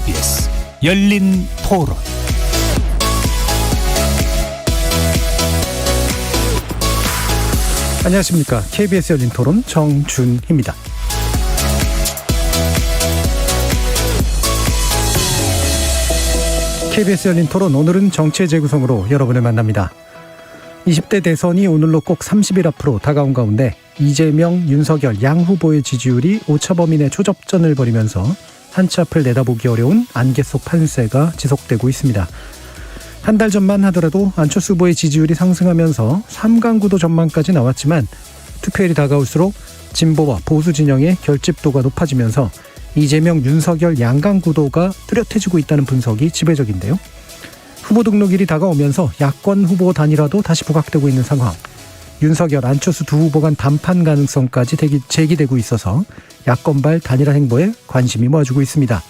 KBS 열린 토론. 안녕하십니까. KBS 열린 토론 정준희입니다. KBS 열린 토론, 오늘은 정치의 재구성으로 여러분을 만납니다. 20대 대선이 오늘로 꼭 30일 앞으로 다가온 가운데 이재명, 윤석열 양 후보의 지지율이 오차범위 내 초접전을 벌이면서 한치 앞을 내다보기 어려운 안개 속 판세가 지속되고 있습니다. 한 달 전만 하더라도 안철수 후보의 지지율이 상승하면서 3강구도 전망까지 나왔지만 투표일이 다가올수록 진보와 보수 진영의 결집도가 높아지면서 이재명, 윤석열 양강구도가 뚜렷해지고 있다는 분석이 지배적인데요. 후보 등록일이 다가오면서 야권 후보 단일화도 다시 부각되고 있는 상황. 윤석열, 안철수 두 후보 간 단판 가능성까지 제기되고 있어서 야권발 단일화 행보에 관심이 모아지고 있습니다.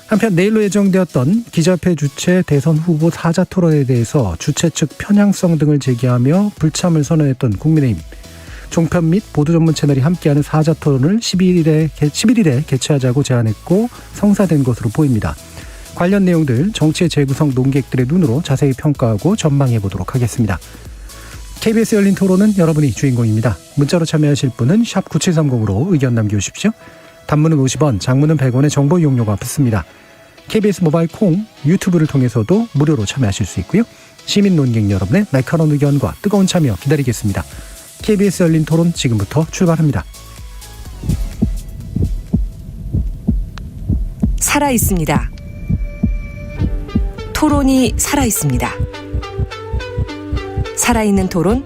한편 내일로 예정되었던 기자협회 주최 대선 후보 사자토론에 대해서 주최 측 편향성 등을 제기하며 불참을 선언했던 국민의힘. 종편 및 보도 전문 채널이 함께하는 사자토론을 11일에 개최하자고 제안했고 성사된 것으로 보입니다. 관련 내용들 정치의 재구성 논객들의 눈으로 자세히 평가하고 전망해 보도록 하겠습니다. KBS 열린 토론은 여러분이 주인공입니다. 문자로 참여하실 분은 샵 9730으로 의견 남겨주십시오. 단문은 50원, 장문은 100원의 정보 이용료가 붙습니다. KBS 모바일 콩, 유튜브를 통해서도 무료로 참여하실 수 있고요. 시민 논객 여러분의 날카로운 의견과 뜨거운 참여 기다리겠습니다. KBS 열린 토론 지금부터 출발합니다. 살아있습니다. 토론이 살아있습니다. 살아있는 토론,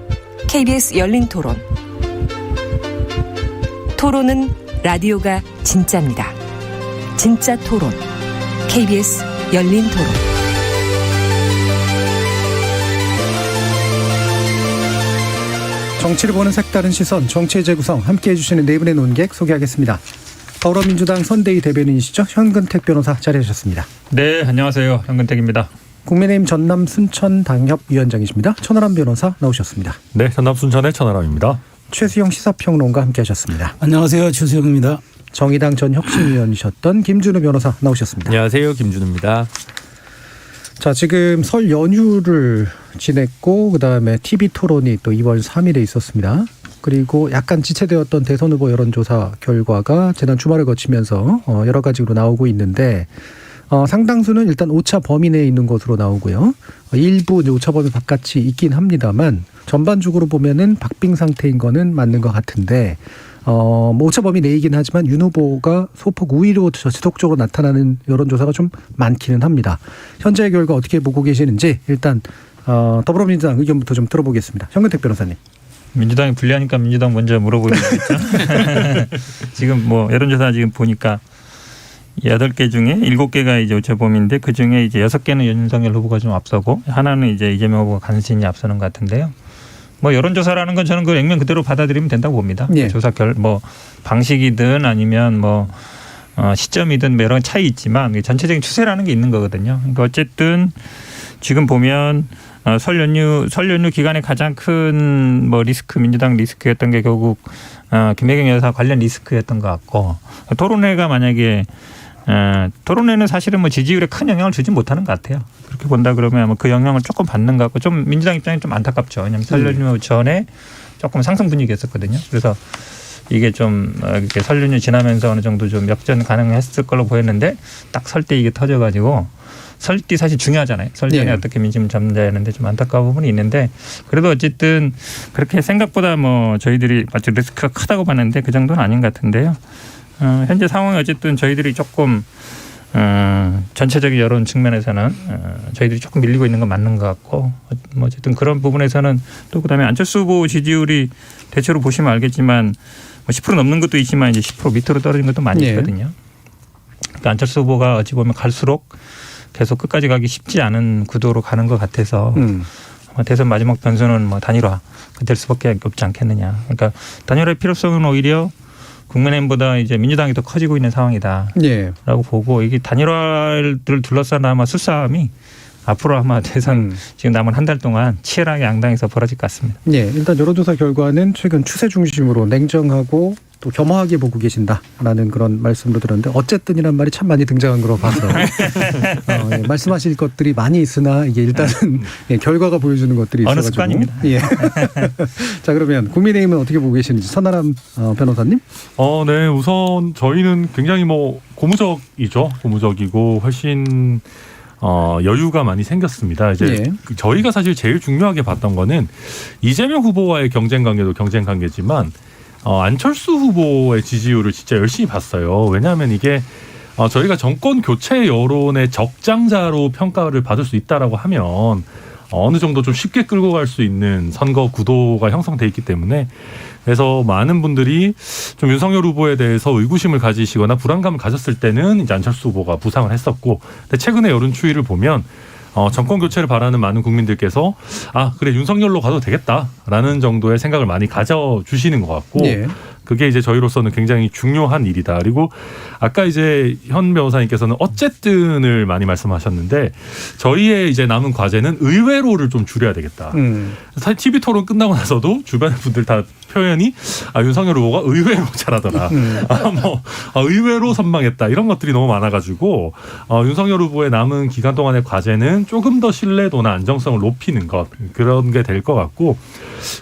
KBS 열린 토론. 토론은 라디오가 진짜입니다. 진짜 토론, KBS 열린 토론. 정치를 보는 색다른 시선, 정치의 재구성 함께해 주시는 네 분의 논객 소개하겠습니다. 더불어민주당 선대위 대변인이시죠. 현근택 변호사 자리하셨습니다. 네, 안녕하세요. 현근택입니다. 국민의힘 전남 순천 당협 위원장이십니다. 천하람 변호사 나오셨습니다. 네, 전남 순천의 천하람입니다. 최수영 시사평론가 함께하셨습니다. 안녕하세요. 최수영입니다. 정의당 전 혁신위원이셨던 김준우 변호사 나오셨습니다. 안녕하세요. 김준우입니다. 자, 지금 설 연휴를 지냈고 그다음에 TV 토론이 또 2월 3일에 있었습니다. 그리고 약간 지체되었던 대선 후보 여론조사 결과가 지난 주말을 거치면서 여러 가지로 나오고 있는데 상당수는 일단 오차 범위 내에 있는 것으로 나오고요. 일부 오차 범위 바깥이 있긴 합니다만 전반적으로 보면은 박빙 상태인 거는 맞는 것 같은데 오차 범위 내이긴 하지만 윤 후보가 소폭 우위로 지속적으로 나타나는 여론조사가 좀 많기는 합니다. 현재의 결과 어떻게 보고 계시는지 일단 더불어민주당 의견부터 좀 들어보겠습니다. 현근택 변호사님. 민주당이 불리하니까 민주당 먼저 물어보겠죠. 지금 뭐 여론조사 지금 보니까 8개 중에 7개가 이제 오차 범위인데 그 중에 이제 6개는 윤석열 후보가 좀 앞서고 하나는 이제 이재명 후보가 간신히 앞서는 것 같은데요. 뭐 여론조사라는 건 저는 그 액면 그대로 받아들이면 된다고 봅니다. 예. 조사 뭐 방식이든 아니면 뭐 시점이든 여러 차이 있지만 전체적인 추세라는 게 있는 거거든요. 그러니까 어쨌든 지금 보면 설 연휴 기간에 가장 큰 뭐 리스크, 민주당 리스크였던 게 결국 김혜경 여사 관련 리스크였던 것 같고 토론회가 만약에 토론회는 사실은 뭐 지지율에 큰 영향을 주지 못하는 것 같아요. 그렇게 본다 그러면 아마 그 영향을 조금 받는 것 같고 좀 민주당 입장이 좀 안타깝죠. 왜냐하면 설 연휴 전에 조금 상승 분위기였었거든요. 그래서 이게 좀 이렇게 설 연휴 지나면서 어느 정도 좀 역전 가능했을 걸로 보였는데 딱 설 때 이게 터져가지고 설때 사실 중요하잖아요. 설 전에 어떻게 민심을 잡는다 하는데 좀 안타까운 부분이 있는데 그래도 어쨌든 그렇게 생각보다 뭐 저희들이 아주 리스크가 크다고 봤는데 그 정도는 아닌 것 같은데요. 현재 상황이 어쨌든 저희들이 조금 전체적인 여론 측면에서는 저희들이 조금 밀리고 있는 건 맞는 것 같고 뭐 어쨌든 그런 부분에서는 또 그다음에 안철수 후보 지지율이 대체로 보시면 알겠지만 뭐 10% 넘는 것도 있지만 이제 10% 밑으로 떨어진 것도 많이 있거든요. 그러니까 안철수 후보가 어찌 보면 갈수록 계속 끝까지 가기 쉽지 않은 구도로 가는 것 같아서 대선 마지막 변수는 뭐 단일화 될 수밖에 없지 않겠느냐. 그러니까 단일화의 필요성은 오히려 국민의힘보다 이제 민주당이 더 커지고 있는 상황이다라고 보고 이게 단일화를 둘러싼 아마 수싸움이 앞으로 아마 대선 지금 남은 한 달 동안 치열하게 양당에서 벌어질 것 같습니다. 예, 일단 여론조사 결과는 최근 추세 중심으로 냉정하고 또 겸허하게 보고 계신다라는 그런 말씀도 들었는데 어쨌든이란 말이 참 많이 등장한 거로 봐서 예, 말씀하실 것들이 많이 있으나 이게 일단은 예, 결과가 보여주는 것들이 있어가지고. 어느 습관입니다. 예. 자, 그러면 국민의힘은 어떻게 보고 계시는지 선아람 변호사님? 네, 우선 저희는 굉장히 뭐 고무적이죠. 고무적이고 훨씬 여유가 많이 생겼습니다. 이제 예. 저희가 사실 제일 중요하게 봤던 거는 이재명 후보와의 경쟁 관계도 경쟁 관계지만 안철수 후보의 지지율을 진짜 열심히 봤어요. 왜냐하면 이게 저희가 정권 교체 여론의 적장자로 평가를 받을 수 있다라고 하면 어느 정도 좀 쉽게 끌고 갈 수 있는 선거 구도가 형성돼 있기 때문에 그래서 많은 분들이 좀 윤석열 후보에 대해서 의구심을 가지시거나 불안감을 가졌을 때는 이제 안철수 후보가 부상을 했었고, 근데 최근의 여론 추이를 보면 정권 교체를 바라는 많은 국민들께서 그래 윤석열로 가도 되겠다라는 정도의 생각을 많이 가져주시는 것 같고 예. 그게 이제 저희로서는 굉장히 중요한 일이다. 그리고 아까 이제 현 변호사님께서는 어쨌든을 많이 말씀하셨는데 저희의 이제 남은 과제는 의외로를 좀 줄여야 되겠다. 사실 TV 토론 끝나고 나서도 주변 분들 다 표현이 윤석열 후보가 의외로 잘하더라. 의외로 선방했다. 이런 것들이 너무 많아가지고 윤석열 후보의 남은 기간 동안의 과제는 조금 더 신뢰도나 안정성을 높이는 것 그런 게 될 것 같고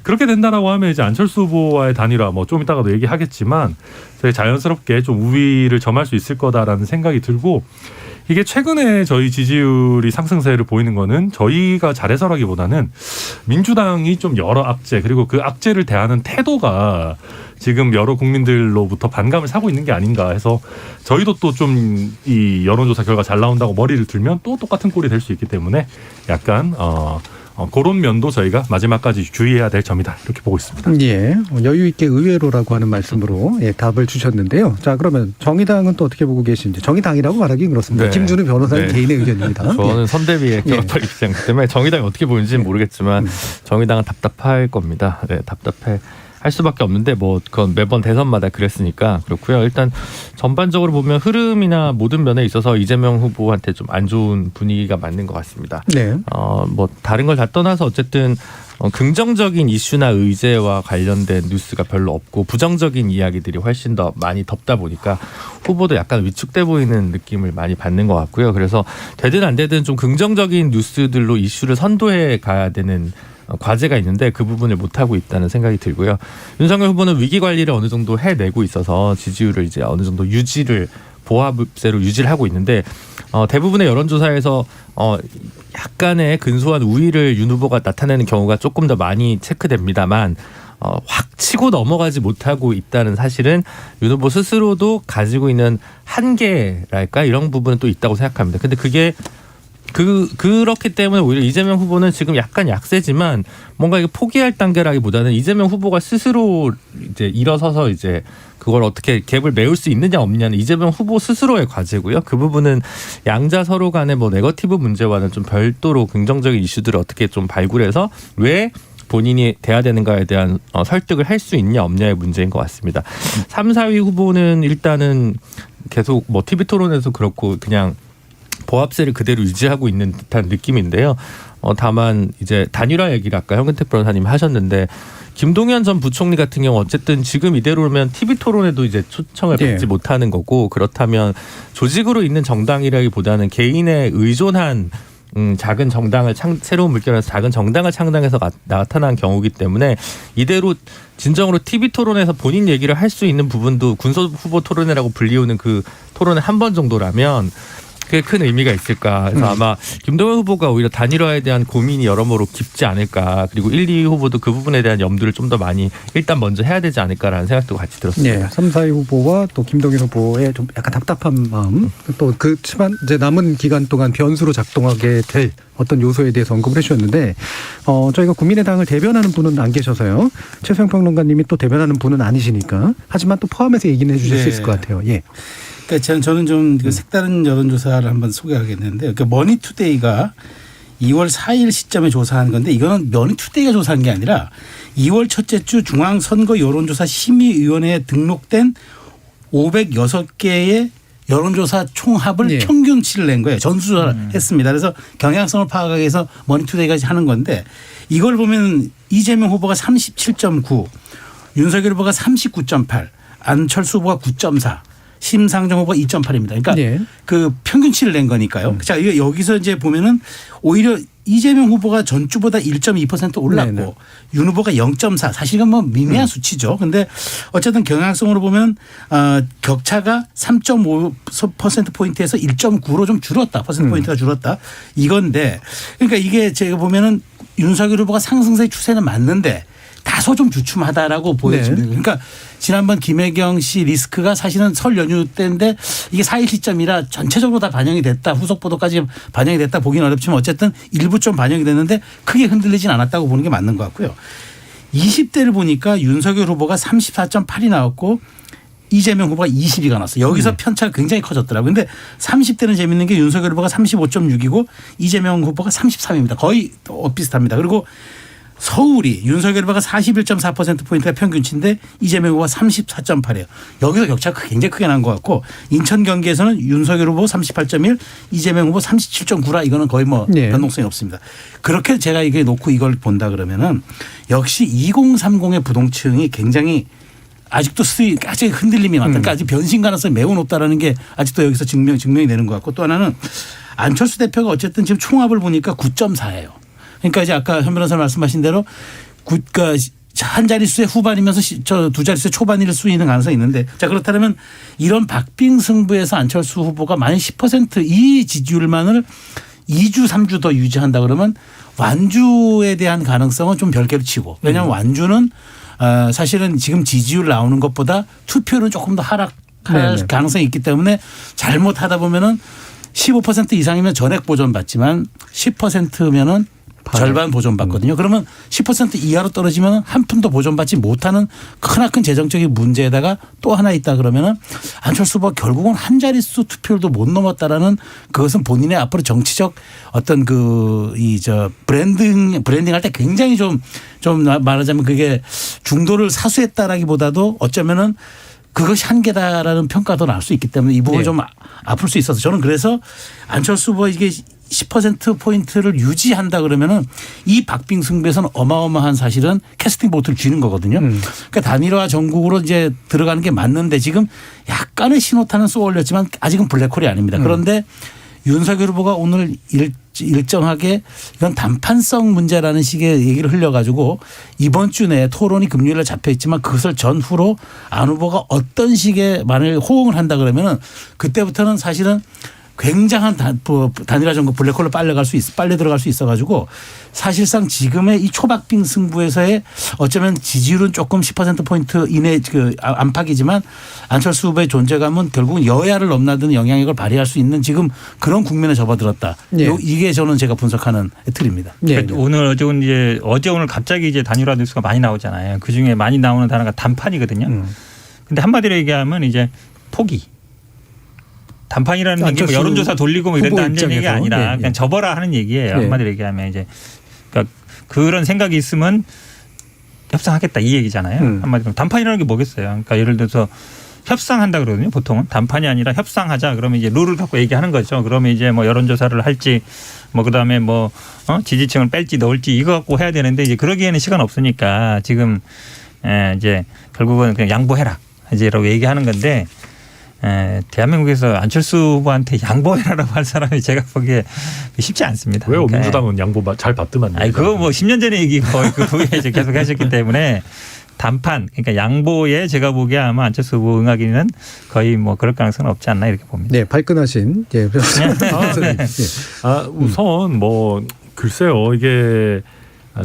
그렇게 된다라고 하면 이제 안철수 후보와의 단일화 뭐 좀 이따가도 얘기하겠지만 되게 자연스럽게 좀 우위를 점할 수 있을 거다라는 생각이 들고 이게 최근에 저희 지지율이 상승세를 보이는 거는 저희가 잘해서라기보다는 민주당이 좀 여러 악재 그리고 그 악재를 대하는 태도가 지금 여러 국민들로부터 반감을 사고 있는 게 아닌가 해서 저희도 또 좀 이 여론조사 결과 잘 나온다고 머리를 들면 또 똑같은 꼴이 될 수 있기 때문에 약간 그런 면도 저희가 마지막까지 주의해야 될 점이다 이렇게 보고 있습니다. 예, 여유 있게 의외로라고 하는 말씀으로 예, 답을 주셨는데요. 자, 그러면 정의당은 또 어떻게 보고 계신지. 정의당이라고 말하기는 그렇습니다. 네. 김준우 변호사님 네. 개인의 의견입니다. 저는 선대위의 결합할 입장 때문에 정의당이 어떻게 보는지는 모르겠지만 정의당은 답답할 겁니다. 네, 답답해. 할 수밖에 없는데 뭐 그건 매번 대선마다 그랬으니까 그렇고요. 일단 전반적으로 보면 흐름이나 모든 면에 있어서 이재명 후보한테 좀 안 좋은 분위기가 맞는 것 같습니다. 네. 뭐 다른 걸 다 떠나서 어쨌든 긍정적인 이슈나 의제와 관련된 뉴스가 별로 없고 부정적인 이야기들이 훨씬 더 많이 덮다 보니까 후보도 약간 위축돼 보이는 느낌을 많이 받는 것 같고요. 그래서 되든 안 되든 좀 긍정적인 뉴스들로 이슈를 선도해 가야 되는 과제가 있는데 그 부분을 못하고 있다는 생각이 들고요. 윤석열 후보는 위기 관리를 어느 정도 해내고 있어서 지지율을 이제 어느 정도 보합세로 유지를 하고 있는데 대부분의 여론조사에서 약간의 근소한 우위를 윤 후보가 나타내는 경우가 조금 더 많이 체크됩니다만 확 치고 넘어가지 못하고 있다는 사실은 윤 후보 스스로도 가지고 있는 한계랄까 이런 부분은 또 있다고 생각합니다. 근데 그게 그렇기 때문에 오히려 이재명 후보는 지금 약간 약세지만 뭔가 이게 포기할 단계라기보다는 이재명 후보가 스스로 이제 일어서서 이제 그걸 어떻게 갭을 메울 수 있느냐 없느냐는 이재명 후보 스스로의 과제고요. 그 부분은 양자 서로 간의 뭐 네거티브 문제와는 좀 별도로 긍정적인 이슈들을 어떻게 좀 발굴해서 왜 본인이 돼야 되는가에 대한 설득을 할 수 있냐 없냐의 문제인 것 같습니다. 3, 4위 후보는 일단은 계속 뭐 TV 토론에서 그렇고 그냥 보합세를 그대로 유지하고 있는 듯한 느낌인데요. 다만 이제 단일화 얘기를 아까 현근택 변호사님 하셨는데 김동연 전 부총리 같은 경우 어쨌든 지금 이대로면 TV 토론에도 이제 초청을 받지 못하는 거고 그렇다면 조직으로 있는 정당이라기보다는 개인에 의존한 작은 정당을 새로운 물결에서 작은 정당을 창당해서 나타난 경우이기 때문에 이대로 진정으로 TV 토론에서 본인 얘기를 할 수 있는 부분도 군소 후보 토론회라고 불리우는 그 토론회 한 번 정도라면 그게 큰 의미가 있을까. 그래서 아마 김동연 후보가 오히려 단일화에 대한 고민이 여러모로 깊지 않을까. 그리고 1, 2위 후보도 그 부분에 대한 염두를 좀 더 많이 일단 먼저 해야 되지 않을까라는 생각도 같이 들었습니다. 네, 3, 4위 후보와 또 김동연 후보의 좀 약간 답답한 마음 또 그렇지만 이제 남은 기간 동안 변수로 작동하게 될 어떤 요소에 대해서 언급을 해주셨는데 저희가 국민의당을 대변하는 분은 안 계셔서요. 최소영 평론가님이 또 대변하는 분은 아니시니까 하지만 또 포함해서 얘기는 해주실 수 있을 것 같아요. 예. 그러니까 저는 좀 색다른 여론조사를 한번 소개하겠는데 그러니까 머니투데이가 2월 4일 시점에 조사한 건데 이거는 머니투데이가 조사한 게 아니라 2월 첫째 주 중앙선거 여론조사 심의위원회에 등록된 506개의 여론조사 총합을 예. 평균치를 낸 거예요. 전수조사를 했습니다. 그래서 경향성을 파악하기 위해서 머니투데이가 하는 건데 이걸 보면 이재명 후보가 37.9, 윤석열 후보가 39.8, 안철수 후보가 9.4, 심상정 후보가 2.8입니다. 그러니까 예. 그 평균치를 낸 거니까요. 자, 이거 여기서 이제 보면은 오히려 이재명 후보가 전주보다 1.2% 올랐고 네네. 윤 후보가 0.4 사실은 뭐 미미한 수치죠. 근데 어쨌든 경향성으로 보면 격차가 3.5%포인트에서 1.9로 좀 줄었다. 퍼센트포인트가 줄었다. 이건데 그러니까 이게 제가 보면은 윤석열 후보가 상승세의 추세는 맞는데 다소 좀 주춤하다라고 보여집니다. 그러니까 지난번 김혜경 씨 리스크가 사실은 설 연휴 때인데 이게 4일 시점이라 전체적으로 다 반영이 됐다. 후속 보도까지 반영이 됐다 보기는 어렵지만 어쨌든 일부 좀 반영이 됐는데 크게 흔들리진 않았다고 보는 게 맞는 것 같고요. 20대를 보니까 윤석열 후보가 34.8이 나왔고 이재명 후보가 20이 나왔어요. 여기서 편차가 굉장히 커졌더라고요. 근데 30대는 재밌는 게 윤석열 후보가 35.6이고 이재명 후보가 33입니다. 거의 비슷합니다. 그리고 서울이 윤석열 후보가 41.4%포인트가 평균치인데 이재명 후보가 34.8이에요. 여기서 격차가 굉장히 크게 난 것 같고 인천 경기에서는 윤석열 후보 38.1 이재명 후보 37.9라 이거는 거의 뭐 네. 변동성이 없습니다. 그렇게 제가 이게 놓고 이걸 본다 그러면은 역시 2030의 부동층이 굉장히 아직도 아직 흔들림이 많다. 그러니까 아직 변신 가능성이 매우 높다라는 게 아직도 여기서 증명이 되는 것 같고 또 하나는 안철수 대표가 어쨌든 지금 총합을 보니까 9.4예요. 그러니까 이제 아까 현 변호사 말씀하신 대로 한 자릿수의 후반이면서 저 두 자릿수의 초반일 수 있는 가능성이 있는데 자 그렇다면 이런 박빙 승부에서 안철수 후보가 만약 10% 이 지지율만을 2주 3주 더 유지한다 그러면 완주에 대한 가능성은 좀 별개로 치고 왜냐하면 완주는 사실은 지금 지지율 나오는 것보다 투표율은 조금 더 하락할 네네. 가능성이 있기 때문에 잘못하다 보면은 15% 이상이면 전액 보존 받지만 10%면은 절반 보존받거든요. 그러면 10% 이하로 떨어지면 한 푼도 보존받지 못하는 크나큰 재정적인 문제에다가 또 하나 있다 그러면은 안철수 후보가 결국은 한 자릿수 투표율도 못 넘었다라는 그것은 본인의 앞으로 정치적 어떤 브랜딩 할 때 굉장히 좀 말하자면 그게 중도를 사수했다라기보다도 어쩌면은 그것이 한계다라는 평가도 나올 수 있기 때문에 이 부분을 네. 좀 아플 수 있어서 저는 그래서 안철수 후보 이게 10%포인트를 유지한다 그러면은 이 박빙 승부에서는 어마어마한 사실은 캐스팅 보트를 쥐는 거거든요. 그러니까 단일화 전국으로 이제 들어가는 게 맞는데 지금 약간의 신호탄은 쏘아 올렸지만 아직은 블랙홀이 아닙니다. 그런데 윤석열 후보가 오늘 일정하게 이건 단판성 문제라는 식의 얘기를 흘려가지고 이번 주 내에 토론이 금요일에 잡혀 있지만 그것을 전후로 안 후보가 어떤 식의 만일 호응을 한다 그러면은 그때부터는 사실은 굉장한 단일화 전국 블랙홀로 빨려 들어갈 수 있어가지고 사실상 지금의 이 초박빙 승부에서의 어쩌면 지지율은 조금 10%포인트 이내 안팎이지만 안철수 후보의 존재감은 결국은 여야를 넘나드는 영향력을 발휘할 수 있는 지금 그런 국면에 접어들었다. 예. 이게 저는 제가 분석하는 틀입니다. 예. 그러니까 오늘 오늘 갑자기 이제 단일화 뉴스가 많이 나오잖아요. 그 중에 많이 나오는 단어가 단판이거든요. 근데 한마디로 얘기하면 이제 포기. 단판이라는 게 뭐 여론조사 돌리고 뭐 이런다는 얘기가 아니라 그냥 접어라 하는 얘기예요. 한마디로 얘기하면 이제 그러니까 그런 생각이 있으면 협상하겠다 이 얘기잖아요. 한마디로 단판이라는 게 뭐겠어요. 그러니까 예를 들어서 협상한다 그러거든요. 보통은 단판이 아니라 협상하자. 그러면 이제 룰을 갖고 얘기하는 거죠. 그러면 이제 뭐 여론조사를 할지 뭐 그다음에 뭐 지지층을 뺄지 넣을지 이거 갖고 해야 되는데 이제 그러기에는 시간 없으니까 지금 이제 결국은 그냥 양보해라 이제라고 얘기하는 건데. 대한민국에서 안철수 후보한테 양보해라라고 할 사람이 제가 보기에 쉽지 않습니다. 왜요? 그러니까 민주당은 양보 잘 받더만. 아니 그거 뭐 10년 전의 얘기고 그게 이제 계속 하셨기 때문에 단판 그러니까 양보에 제가 보기에 아마 안철수 후보 응하기는 거의 뭐 그럴 가능성은 없지 않나 이렇게 봅니다. 네, 발끈하신 네. 우선 뭐 글쎄요 이게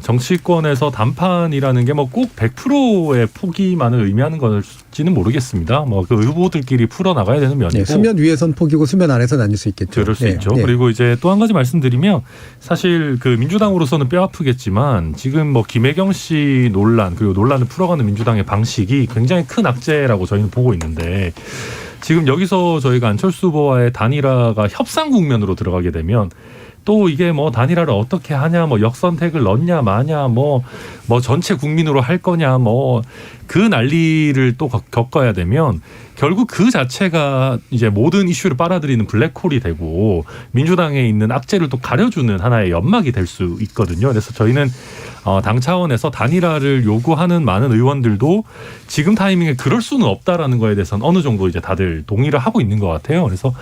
정치권에서 단판이라는 게 뭐 꼭 100%의 포기만을 의미하는 걸지는 모르겠습니다. 뭐 그 후보들끼리 풀어 나가야 되는 면이고. 네, 수면 위에선 포기고 수면 아래선 나뉠 수 있겠죠. 그럴 수 있죠. 그리고 이제 또 한 가지 말씀드리면 사실 그 민주당으로서는 뼈 아프겠지만 지금 뭐 김혜경 씨 논란 그리고 논란을 풀어가는 민주당의 방식이 굉장히 큰 악재라고 저희는 보고 있는데 지금 여기서 저희가 안철수 후보와의 단일화가 협상 국면으로 들어가게 되면 또 이게 뭐 단일화를 어떻게 하냐, 뭐 역선택을 넣냐 마냐, 뭐 전체 국민으로 할 거냐, 뭐 그 난리를 또 겪어야 되면 결국 그 자체가 이제 모든 이슈를 빨아들이는 블랙홀이 되고 민주당에 있는 악재를 또 가려주는 하나의 연막이 될 수 있거든요. 그래서 저희는 당 차원에서 단일화를 요구하는 많은 의원들도 지금 타이밍에 그럴 수는 없다라는 거에 대해서는 어느 정도 이제 다들 동의를 하고 있는 것 같아요. 그래서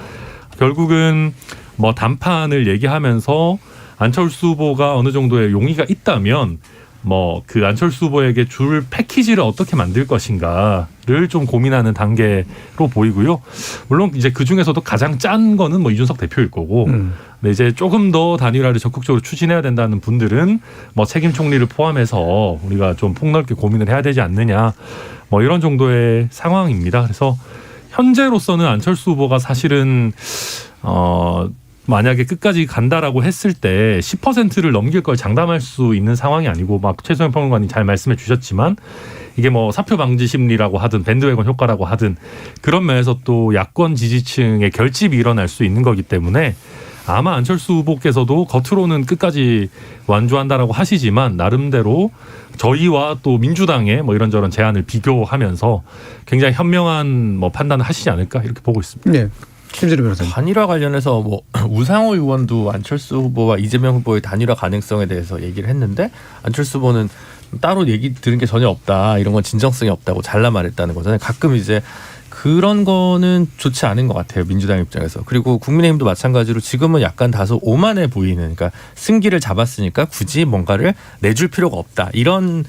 결국은 뭐 단판을 얘기하면서 안철수 후보가 어느 정도의 용의가 있다면 뭐 그 안철수 후보에게 줄 패키지를 어떻게 만들 것인가를 좀 고민하는 단계로 보이고요. 물론 이제 그 중에서도 가장 짠 거는 뭐 이준석 대표일 거고, 근데 이제 조금 더 단일화를 적극적으로 추진해야 된다는 분들은 뭐 책임 총리를 포함해서 우리가 좀 폭넓게 고민을 해야 되지 않느냐, 뭐 이런 정도의 상황입니다. 그래서 현재로서는 안철수 후보가 사실은 만약에 끝까지 간다라고 했을 때 10%를 넘길 걸 장담할 수 있는 상황이 아니고, 막 최소영 평론가님 잘 말씀해 주셨지만 이게 뭐 사표 방지 심리라고 하든 밴드웨건 효과라고 하든 그런 면에서 또 야권 지지층의 결집이 일어날 수 있는 거기 때문에 아마 안철수 후보께서도 겉으로는 끝까지 완주한다라고 하시지만 나름대로 저희와 또 민주당의 뭐 이런저런 제안을 비교하면서 굉장히 현명한 뭐 판단을 하시지 않을까 이렇게 보고 있습니다. 네. 김진우 변호사님. 단일화 관련해서 뭐 우상호 의원도 안철수 후보와 이재명 후보의 단일화 가능성에 대해서 얘기를 했는데, 안철수 후보는 따로 얘기 들은 게 전혀 없다, 이런 건 진정성이 없다고 잘라 말했다는 거잖아요. 가끔 이제 그런 거는 좋지 않은 것 같아요, 민주당 입장에서. 그리고 국민의힘도 마찬가지로 지금은 약간 다소 오만해 보이는, 그러니까 승기를 잡았으니까 굳이 뭔가를 내줄 필요가 없다, 이런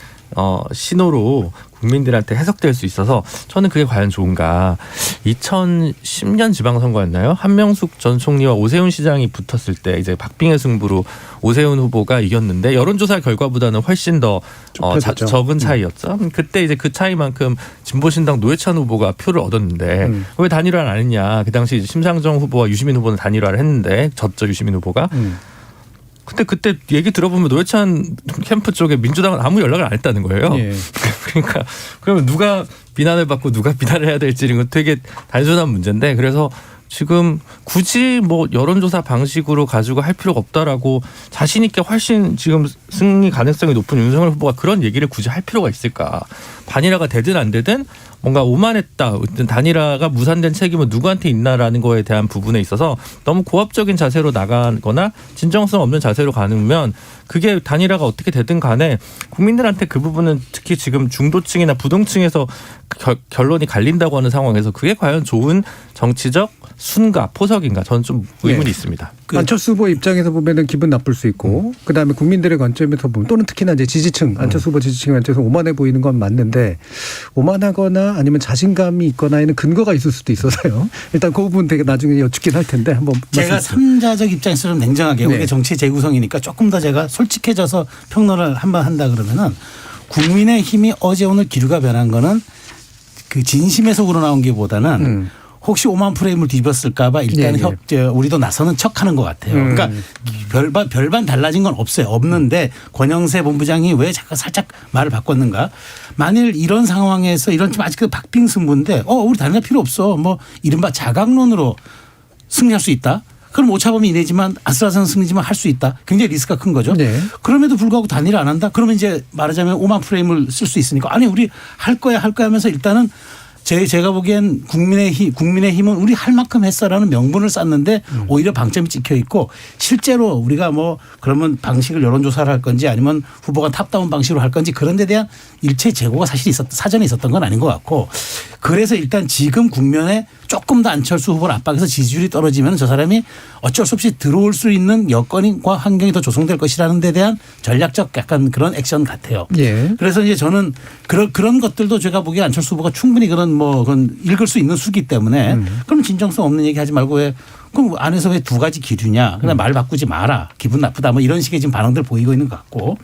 신호로 국민들한테 해석될 수 있어서 저는 그게 과연 좋은가. 2010년 지방선거였나요? 한명숙 전 총리와 오세훈 시장이 붙었을 때 이제 박빙의 승부로 오세훈 후보가 이겼는데 여론조사 결과보다는 훨씬 더 적은 차이였죠. 그때 이제 그 차이만큼 진보신당 노회찬 후보가 표를 얻었는데 왜 단일화를 안 했냐. 그 당시 심상정 후보와 유시민 후보는 단일화를 했는데 졌죠, 유시민 후보가. 근데 그때 얘기 들어보면 노회찬 캠프 쪽에 민주당은 아무 연락을 안 했다는 거예요. 예. 그러니까 그러면 누가 비난을 받고 누가 비난을 해야 될지 이건 되게 단순한 문제인데, 그래서 지금 굳이 뭐 여론조사 방식으로 가지고 할 필요가 없다라고 자신 있게 훨씬 지금 승리 가능성이 높은 윤석열 후보가 그런 얘기를 굳이 할 필요가 있을까. 단일화가 되든 안 되든 뭔가 오만했다, 단일화가 무산된 책임은 누구한테 있나라는 거에 대한 부분에 있어서 너무 고압적인 자세로 나가거나 진정성 없는 자세로 가면 그게 단일화가 어떻게 되든 간에 국민들한테 그 부분은 특히 지금 중도층이나 부동층에서 결론이 갈린다고 하는 상황에서 그게 과연 좋은 정치적 순가 포석인가, 저는 좀 의문이 있습니다. 안철수 후보 입장에서 보면은 기분 나쁠 수 있고, 그다음에 국민들의 관점에서 보면, 또는 특히나 이제 지지층, 안철수 후보 지지층한테서 오만해 보이는 건 맞는데, 오만하거나 아니면 자신감이 있거나에는 근거가 있을 수도 있어서요. 일단 그 부분 되게 나중에 여쭙긴 할 텐데 한번 제가 삼자적 입장에서 좀 냉정하게, 우리가 정치 재구성이니까 조금 더 제가 솔직해져서 평론을 한번 한다 그러면은, 국민의힘이 어제 오늘 기류가 변한 거는 그 진심에서 우러나온 게 보다는 혹시 5만 프레임을 뒤집었을까 봐 일단 우리도 나서는 척하는 것 같아요. 그러니까 별반 달라진 건 없어요. 없는데 권영세 본부장이 왜 잠깐 살짝 말을 바꿨는가. 만일 이런 상황에서 이런 좀 아직 박빙 승부인데 우리 단일화 필요 없어. 뭐 이른바 자강론으로 승리할 수 있다. 그럼 오차범위 이내지만 아슬아슬한 승리지만 할 수 있다. 굉장히 리스크가 큰 거죠. 네. 그럼에도 불구하고 단일화 안 한다. 그러면 이제 말하자면 5만 프레임을 쓸 수 있으니까 아니 우리 할 거야 하면서 일단은 제가 보기엔 국민의힘은 우리 할 만큼 했어라는 명분을 쌓는데 오히려 방점이 찍혀 있고, 실제로 우리가 뭐 그러면 방식을 여론조사를 할 건지 아니면 후보가 탑다운 방식으로 할 건지 그런 데 대한 일체 재고가 사실 사전에 있었던 건 아닌 것 같고, 그래서 일단 지금 국면에 조금 더 안철수 후보를 압박해서 지지율이 떨어지면 저 사람이 어쩔 수 없이 들어올 수 있는 여건과 환경이 더 조성될 것이라는 데 대한 전략적 약간 그런 액션 같아요. 예. 그래서 이제 저는 그런 것들도 제가 보기에 안철수 후보가 충분히 그건 읽을 수 있는 수기 때문에 그럼 진정성 없는 얘기 하지 말고 그럼 안에서 왜 두 가지 기류냐. 그냥 말 바꾸지 마라. 기분 나쁘다. 뭐 이런 식의 지금 반응들 보이고 있는 것 같고,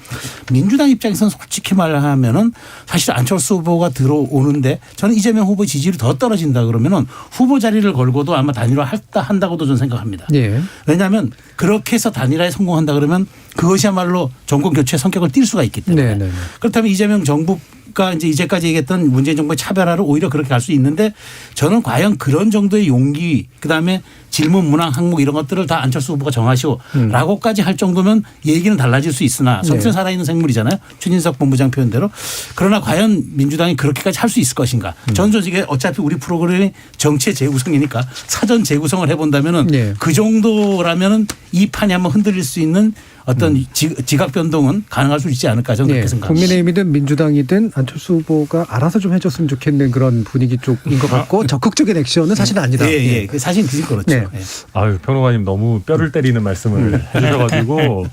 민주당 입장에서는 솔직히 말하면은 사실 안철수 후보가 들어오는데 저는 이재명 후보의 지지율이 더 떨어진다 그러면은 후보 자리를 걸고도 아마 단일화 한다고도 저는 생각합니다. 예. 왜냐하면 그렇게 해서 단일화에 성공한다 그러면 그것이야말로 정권 교체의 성격을 띨 수가 있기 때문에. 네네. 그렇다면 이재명 정부 아까 이제 이제까지 얘기했던 문재인 정부의 차별화를 오히려 그렇게 갈 수 있는데 저는 과연 그런 정도의 용기 그다음에 질문 문항 항목 이런 것들을 다 안철수 후보가 정하시오라고까지 할 정도면 얘기는 달라질 수 있으나 성격은 살아있는 생물이잖아요. 최진석 본부장 표현대로. 그러나 과연 민주당이 그렇게까지 할 수 있을 것인가. 저는 이게 어차피 우리 프로그램이 정치의 재구성이니까 사전 재구성을 해본다면은 그 정도라면은 이 판이 한번 흔들릴 수 있는 어떤 지각 변동은 가능할 수 있지 않을까 저는 그렇게 생각합니다. 국민의힘이든 민주당이든 안철수 후보가 알아서 좀 해줬으면 좋겠는 그런 분위기 쪽인 것 같고 적극적인 액션은 사실은 아니다. 예. 사실 그렇죠. 네. 예. 아유, 평론가님 너무 뼈를 때리는 말씀을 해주셔가지고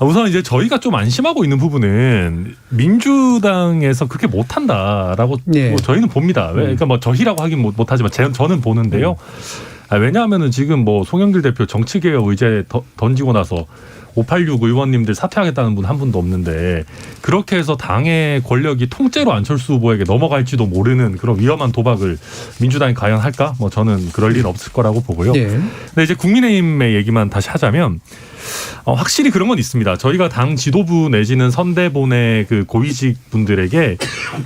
우선 이제 저희가 좀 안심하고 있는 부분은 민주당에서 그렇게 못한다라고 뭐 저희는 봅니다. 그러니까 뭐 저희라고 하긴 못하지만 저는 보는데요. 왜냐하면은 지금 뭐 송영길 대표 정치개혁 의제 던지고 나서 586 의원님들 사퇴하겠다는 분 한 분도 없는데 그렇게 해서 당의 권력이 통째로 안철수 후보에게 넘어갈지도 모르는 그런 위험한 도박을 민주당이 과연 할까? 뭐 저는 그럴 일 없을 거라고 보고요. 근데 이제 국민의힘의 얘기만 다시 하자면 확실히 그런 건 있습니다. 저희가 당 지도부 내지는 선대본의 그 고위직 분들에게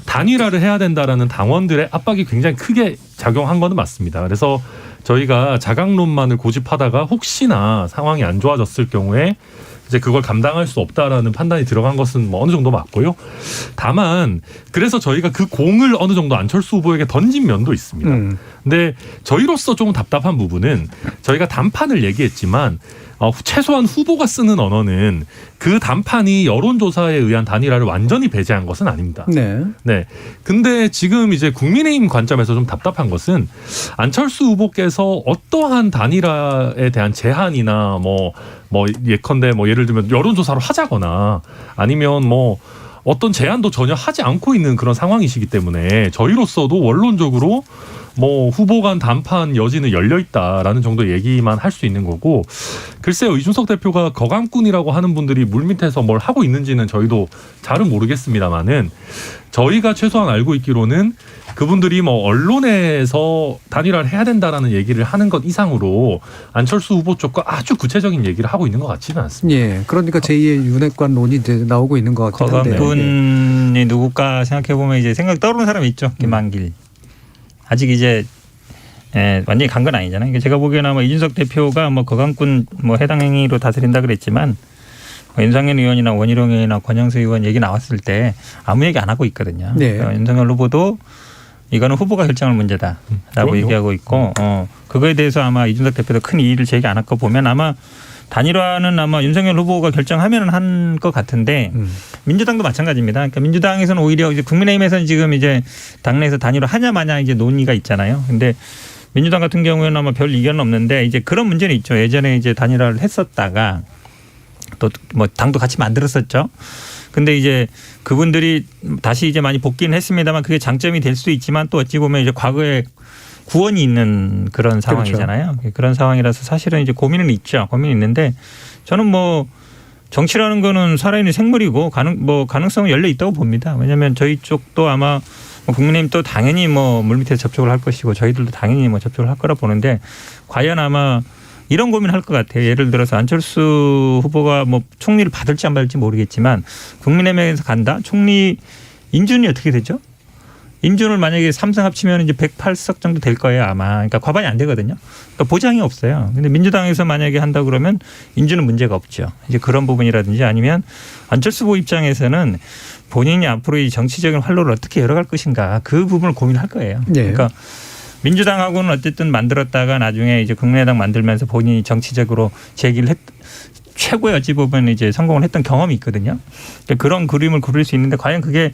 단일화를 해야 된다라는 당원들의 압박이 굉장히 크게 작용한 거는 맞습니다. 그래서 저희가 자강론만을 고집하다가 혹시나 상황이 안 좋아졌을 경우에 이제 그걸 감당할 수 없다라는 판단이 들어간 것은 뭐 어느 정도 맞고요. 다만 그래서 저희가 그 공을 어느 정도 안철수 후보에게 던진 면도 있습니다. 근데 저희로서 조금 답답한 부분은 저희가 단판을 얘기했지만 최소한 후보가 쓰는 언어는 그 단판이 여론조사에 의한 단일화를 완전히 배제한 것은 아닙니다. 네. 근데 지금 이제 국민의힘 관점에서 좀 답답한 것은 안철수 후보께서 어떠한 단일화에 대한 제한이나 뭐 예컨대 뭐 예를 들면 여론조사로 하자거나 아니면 뭐 어떤 제안도 전혀 하지 않고 있는 그런 상황이시기 때문에 저희로서도 원론적으로 뭐 후보 간 단판 여지는 열려 있다라는 정도 얘기만 할 수 있는 거고 글쎄요 이준석 대표가 거강꾼이라고 하는 분들이 물밑에서 뭘 하고 있는지는 저희도 잘은 모르겠습니다만은 저희가 최소한 알고 있기로는 그분들이 뭐 언론에서 단일화를 해야 된다라는 얘기를 하는 것 이상으로 안철수 후보 쪽과 아주 구체적인 얘기를 하고 있는 것 같지는 않습니다. 그러니까 제2의 윤핵관론이 이제 나오고 있는 것 같긴 한데요. 거강꾼이 누굴까 생각해 보면 이제 생각 떠오르는 사람이 있죠. 김한길. 아직 이제 완전히 간 건 아니잖아요. 그러니까 제가 보기에는 아마 이준석 대표가 뭐 거강꾼 뭐 해당 행위로 다스린다 그랬지만 윤상현 의원이나 원희룡 의원이나 권영수 의원 얘기 나왔을 때 아무 얘기 안 하고 있거든요. 그러니까 윤석열 후보도 이거는 후보가 결정할 문제다라고 얘기하고 있고 그거에 대해서 아마 이준석 대표도 큰 이의를 제기 안 할 거 보면 아마 단일화는 아마 윤석열 후보가 결정하면 한 것 같은데 민주당도 마찬가지입니다. 그러니까 민주당에서는 오히려 이제 국민의힘에서는 지금 이제 당내에서 단일화 하냐 마냐 이제 논의가 있잖아요. 근데 민주당 같은 경우에는 아마 별 이견은 없는데 이제 그런 문제는 있죠. 예전에 이제 단일화를 했었다가 또 뭐 당도 같이 만들었었죠. 근데 이제 그분들이 다시 이제 많이 복귀는 했습니다만 그게 장점이 될 수 있지만 또 어찌 보면 이제 과거에 구원이 있는 그런 상황이잖아요. 그렇죠. 그런 상황이라서 사실은 이제 고민은 있죠. 고민이 있는데 저는 뭐 정치라는 거는 살아있는 생물이고 가능성은 열려 있다고 봅니다. 왜냐하면 저희 쪽도 아마 국민의힘도 당연히 뭐 물밑에서 접촉을 할 것이고 저희들도 당연히 뭐 접촉을 할 거라 보는데 과연 아마 이런 고민을 할 것 같아요. 예를 들어서 안철수 후보가 뭐 총리를 받을지 안 받을지 모르겠지만 국민의힘에서 간다. 총리 인준이 어떻게 되죠? 인준을 만약에 3성 합치면 이제 108석 정도 될 거예요 아마. 그러니까 과반이 안 되거든요. 그러니까 보장이 없어요. 근데 민주당에서 만약에 한다 그러면 인준은 문제가 없죠. 이제 그런 부분이라든지 아니면 안철수 후보 입장에서는 본인이 앞으로 이 정치적인 활로를 어떻게 열어갈 것인가 그 부분을 고민할 거예요. 그러니까 민주당하고는 어쨌든 만들었다가 나중에 이제 국민의당 만들면서 본인이 정치적으로 제기를 최고의 어찌 보면 이제 성공을 했던 경험이 있거든요. 그러니까 그런 그림을 그릴 수 있는데 과연 그게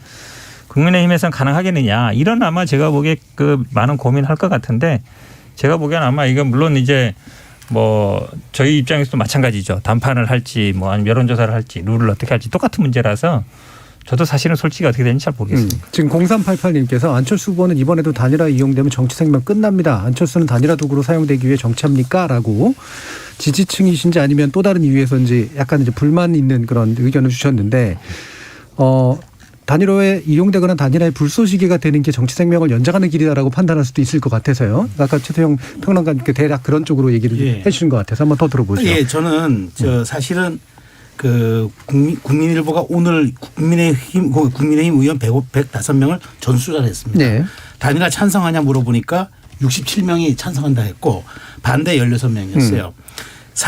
국민의힘에서는 가능하겠느냐 이런 아마 제가 보기에 그 많은 고민을 할 것 같은데 제가 보기에는 아마 이건 물론 이제 뭐 저희 입장에서도 마찬가지죠. 단판을 할지 뭐 아니면 여론조사를 할지 룰을 어떻게 할지 똑같은 문제라서 저도 사실은 솔직히 어떻게 되는지 잘 모르겠습니다. 지금 0388님께서 안철수 후보는 이번에도 단일화 이용되면 정치 생명 끝납니다. 안철수는 단일화 도구로 사용되기 위해 정치합니까? 라고 지지층이신지 아니면 또 다른 이유에서인지 약간 이제 불만 있는 그런 의견을 주셨는데 단일화에 이용되거나 단일화의 불쏘시개가 되는 게 정치 생명을 연장하는 길이다라고 판단할 수도 있을 것 같아서요. 아까 최태형 평론가님께 대략 그런 쪽으로 얘기를 해 주신 것 같아서 한번 더 들어보죠. 저는 사실은 그 국민일보가 오늘 국민의힘 의원 105명을 전수조사를 했습니다. 네. 단일화 찬성하냐 물어보니까 67명이 찬성한다 했고 반대 16명이었어요.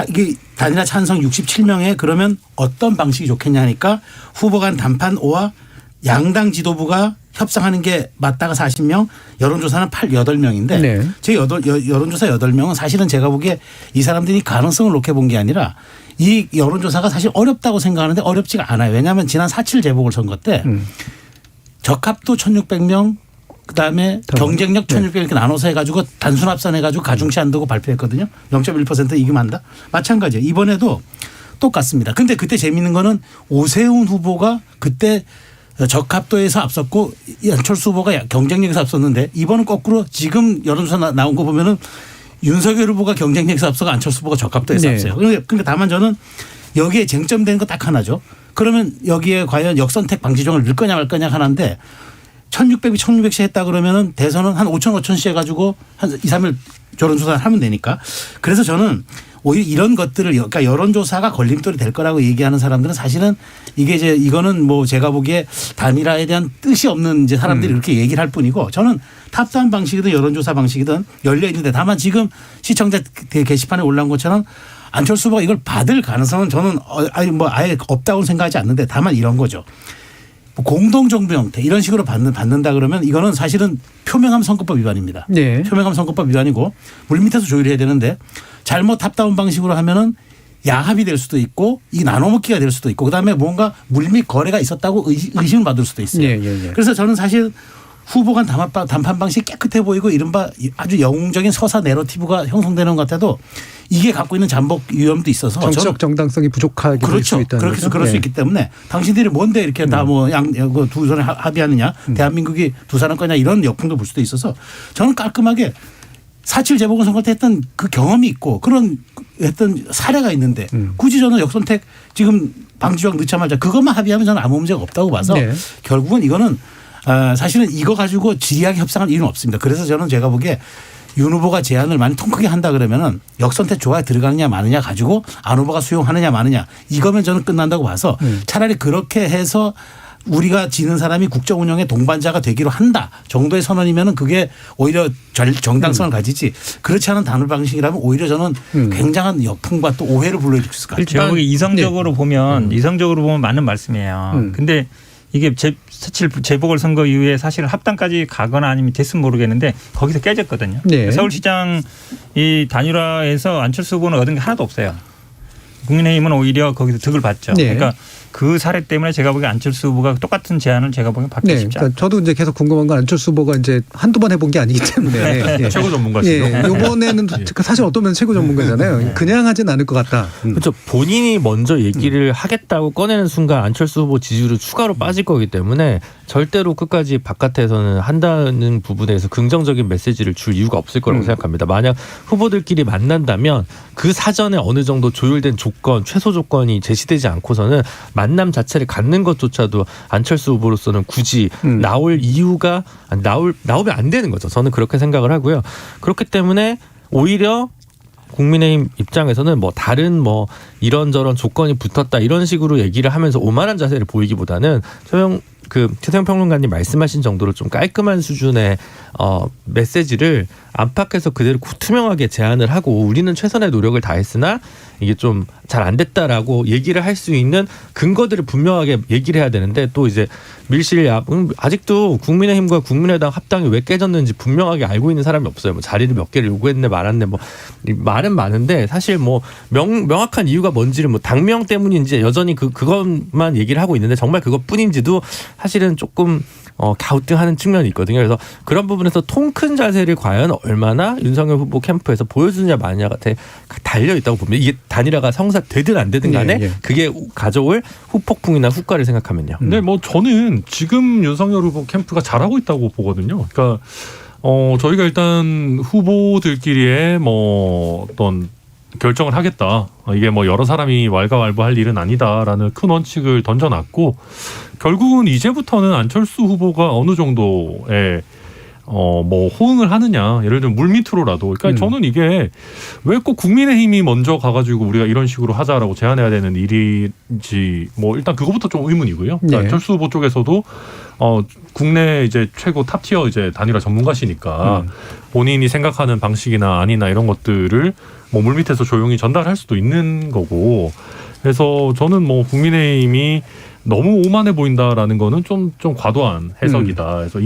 이게 단일화 찬성 67명에 그러면 어떤 방식이 좋겠냐 하니까 후보 간 단판 5와 양당 지도부가 협상하는 게 맞다가 40명, 여론조사는 8명인데 네. 제 여론조사 8명은 사실은 제가 보기에 이 사람들이 가능성을 놓게 본 게 아니라 이 여론조사가 사실 어렵다고 생각하는데 어렵지가 않아요. 왜냐하면 지난 4.7 재보궐선거 때 적합도 1,600명 그다음에 경쟁력 1,600명 이렇게 나눠서 해가지고 단순 합산해가지고 가중치 안 두고 발표했거든요. 0.1% 이기면 한다. 마찬가지예요. 이번에도 똑같습니다. 근데 그때 재밌는 거는 오세훈 후보가 그때 적합도에서 앞섰고 안철수 후보가 경쟁력에서 앞섰는데 이번은 거꾸로 지금 여론조사 나온 거 보면은 윤석열 후보가 경쟁력에서 앞서고 안철수 후보가 적합도에서 앞서요. 그러니까 다만 저는 여기에 쟁점되는 거 딱 하나죠. 그러면 여기에 과연 역선택 방지종을 넣을 거냐 말 거냐 하나인데 1,600이 1,600씩 했다 그러면은 대선은 한 5,000씩 해가지고 한 2, 3일 여론조사를 하면 되니까. 그래서 저는 오히려 이런 것들을 그러니까 여론조사가 걸림돌이 될 거라고 얘기하는 사람들은 사실은 이게 이제 이거는 뭐 제가 보기에 단일화에 대한 뜻이 없는 이제 사람들이 그렇게 얘기를 할 뿐이고 저는 탑다운 방식이든 여론조사 방식이든 열려 있는데 다만 지금 시청자 게시판에 올라온 것처럼 안철수 후보가 이걸 받을 가능성은 저는 아예 없다고 생각하지 않는데 다만 이런 거죠. 공동정부 형태 이런 식으로 받는다 그러면 이거는 사실은 표명함 선거법 위반입니다. 네. 표명함 선거법 위반이고 물밑에서 조율해야 되는데 잘못 탑다운 방식으로 하면은 야합이 될 수도 있고 이 나눠먹기가 될 수도 있고 그다음에 뭔가 물밑 거래가 있었다고 의심을 받을 수도 있어요. 예. 그래서 저는 사실 후보 간 단판 방식이 깨끗해 보이고 이른바 아주 영웅적인 서사 내러티브가 형성되는 것 같아도 이게 갖고 있는 잠복 위험도 있어서 정치적 정당성이 부족하게 될 수 있다는 거죠. 그럴 수 있기 때문에 당신들이 뭔데 이렇게 다 뭐 두 손에 합의하느냐 대한민국이 두 사람 거냐 이런 역풍도 볼 수도 있어서 저는 깔끔하게 4.7 재보궐선거 때 했던 그 경험이 있고 그런 했던 사례가 있는데 굳이 저는 역선택 지금 방지조항 넣자마자 그것만 합의하면 저는 아무 문제가 없다고 봐서 결국은 이거는 사실은 이거 가지고 지리하게 협상할 이유는 없습니다. 그래서 저는 제가 보기에 윤 후보가 제안을 많이 통 크게 한다 그러면은 역선택 조항에 들어가느냐 마느냐 가지고 안 후보가 수용하느냐 마느냐 이거면 저는 끝난다고 봐서 차라리 그렇게 해서 우리가 지는 사람이 국정 운영의 동반자가 되기로 한다 정도의 선언이면은 그게 오히려 정당성을 가지지 그렇지 않은 단일 방식이라면 오히려 저는 굉장한 역풍과 또 오해를 불러일으킬 수 있을 것 같아요. 제가 보기 이성적으로 보면 맞는 말씀이에요. 근데 이게 사실 재보궐선거 이후에 사실은 합당까지 가거나 아니면 됐으면 모르겠는데 거기서 깨졌거든요. 네. 서울시장 이 단일화에서 안철수 후보는 얻은 게 하나도 없어요. 국민의힘은 오히려 거기서 득을 봤죠. 네. 그러니까 그 사례 때문에 제가 보기에 안철수 후보가 똑같은 제안을 제가 보기엔 받기 쉽지 않아요. 그러니까 저도 이제 계속 궁금한 건 안철수 후보가 이제 한두 번 해본 게 아니기 때문에 최고 전문가시죠. 이번에는 사실 어떤 면에서 최고 전문가잖아요. 그냥 하진 않을 것 같다. 그렇죠. 본인이 먼저 얘기를 하겠다고 꺼내는 순간 안철수 후보 지지율이 추가로 빠질 거기 때문에 절대로 끝까지 바깥에서는 한다는 부분에서 긍정적인 메시지를 줄 이유가 없을 거라고 생각합니다. 만약 후보들끼리 만난다면 그 사전에 어느 정도 조율된 조건, 최소 조건이 제시되지 않고서는 만남 자체를 갖는 것조차도 안철수 후보로서는 굳이 나올 이유가 나오면 안 되는 거죠. 저는 그렇게 생각을 하고요. 그렇기 때문에 오히려 국민의힘 입장에서는 뭐 다른 뭐 이런저런 조건이 붙었다 이런 식으로 얘기를 하면서 오만한 자세를 보이기보다는 최태형 평론가님 말씀하신 정도로 좀 깔끔한 수준의 메시지를 안팎에서 그대로 투명하게 제안을 하고 우리는 최선의 노력을 다했으나 이게 좀 잘 안 됐다라고 얘기를 할 수 있는 근거들을 분명하게 얘기를 해야 되는데 또 이제 밀실야 아직도 국민의힘과 국민의당 합당이 왜 깨졌는지 분명하게 알고 있는 사람이 없어요. 뭐 자리를 몇 개를 요구했네 말았네 뭐 말은 많은데 사실 뭐 명확한 이유가 뭔지를 뭐 당명 때문인지 여전히 그것만 얘기를 하고 있는데 정말 그것뿐인지도 사실은 조금 갸우뚱하는 측면이 있거든요. 그래서 그런 부분에서 통 큰 자세를 과연 얼마나 윤석열 후보 캠프에서 보여주느냐 마느냐가 달려 있다고 봅니다. 이게 단일화가 성사되든 안 되든 간에 그게 가져올 후폭풍이나 후과를 생각하면요. 네, 뭐 저는 지금 윤석열 후보 캠프가 잘하고 있다고 보거든요. 그러니까 저희가 일단 후보들끼리의 뭐 어떤 결정을 하겠다. 이게 뭐 여러 사람이 왈가왈부할 일은 아니다라는 큰 원칙을 던져놨고 결국은 이제부터는 안철수 후보가 어느 정도의 뭐 호응을 하느냐. 예를 들면 물밑으로라도. 그러니까 저는 이게 왜 꼭 국민의힘이 먼저 가가지고 우리가 이런 식으로 하자라고 제안해야 되는 일인지 뭐 일단 그거부터 좀 의문이고요. 그러니까 안철수 후보 쪽에서도 국내 이제 최고 탑티어 이제 단일화 전문가시니까 본인이 생각하는 방식이나 아니나 이런 것들을 뭐 물밑에서 조용히 전달할 수도 있는 거고. 그래서 저는 뭐 국민의힘이 너무 오만해 보인다라는 거는 좀 과도한 해석이다. 그래서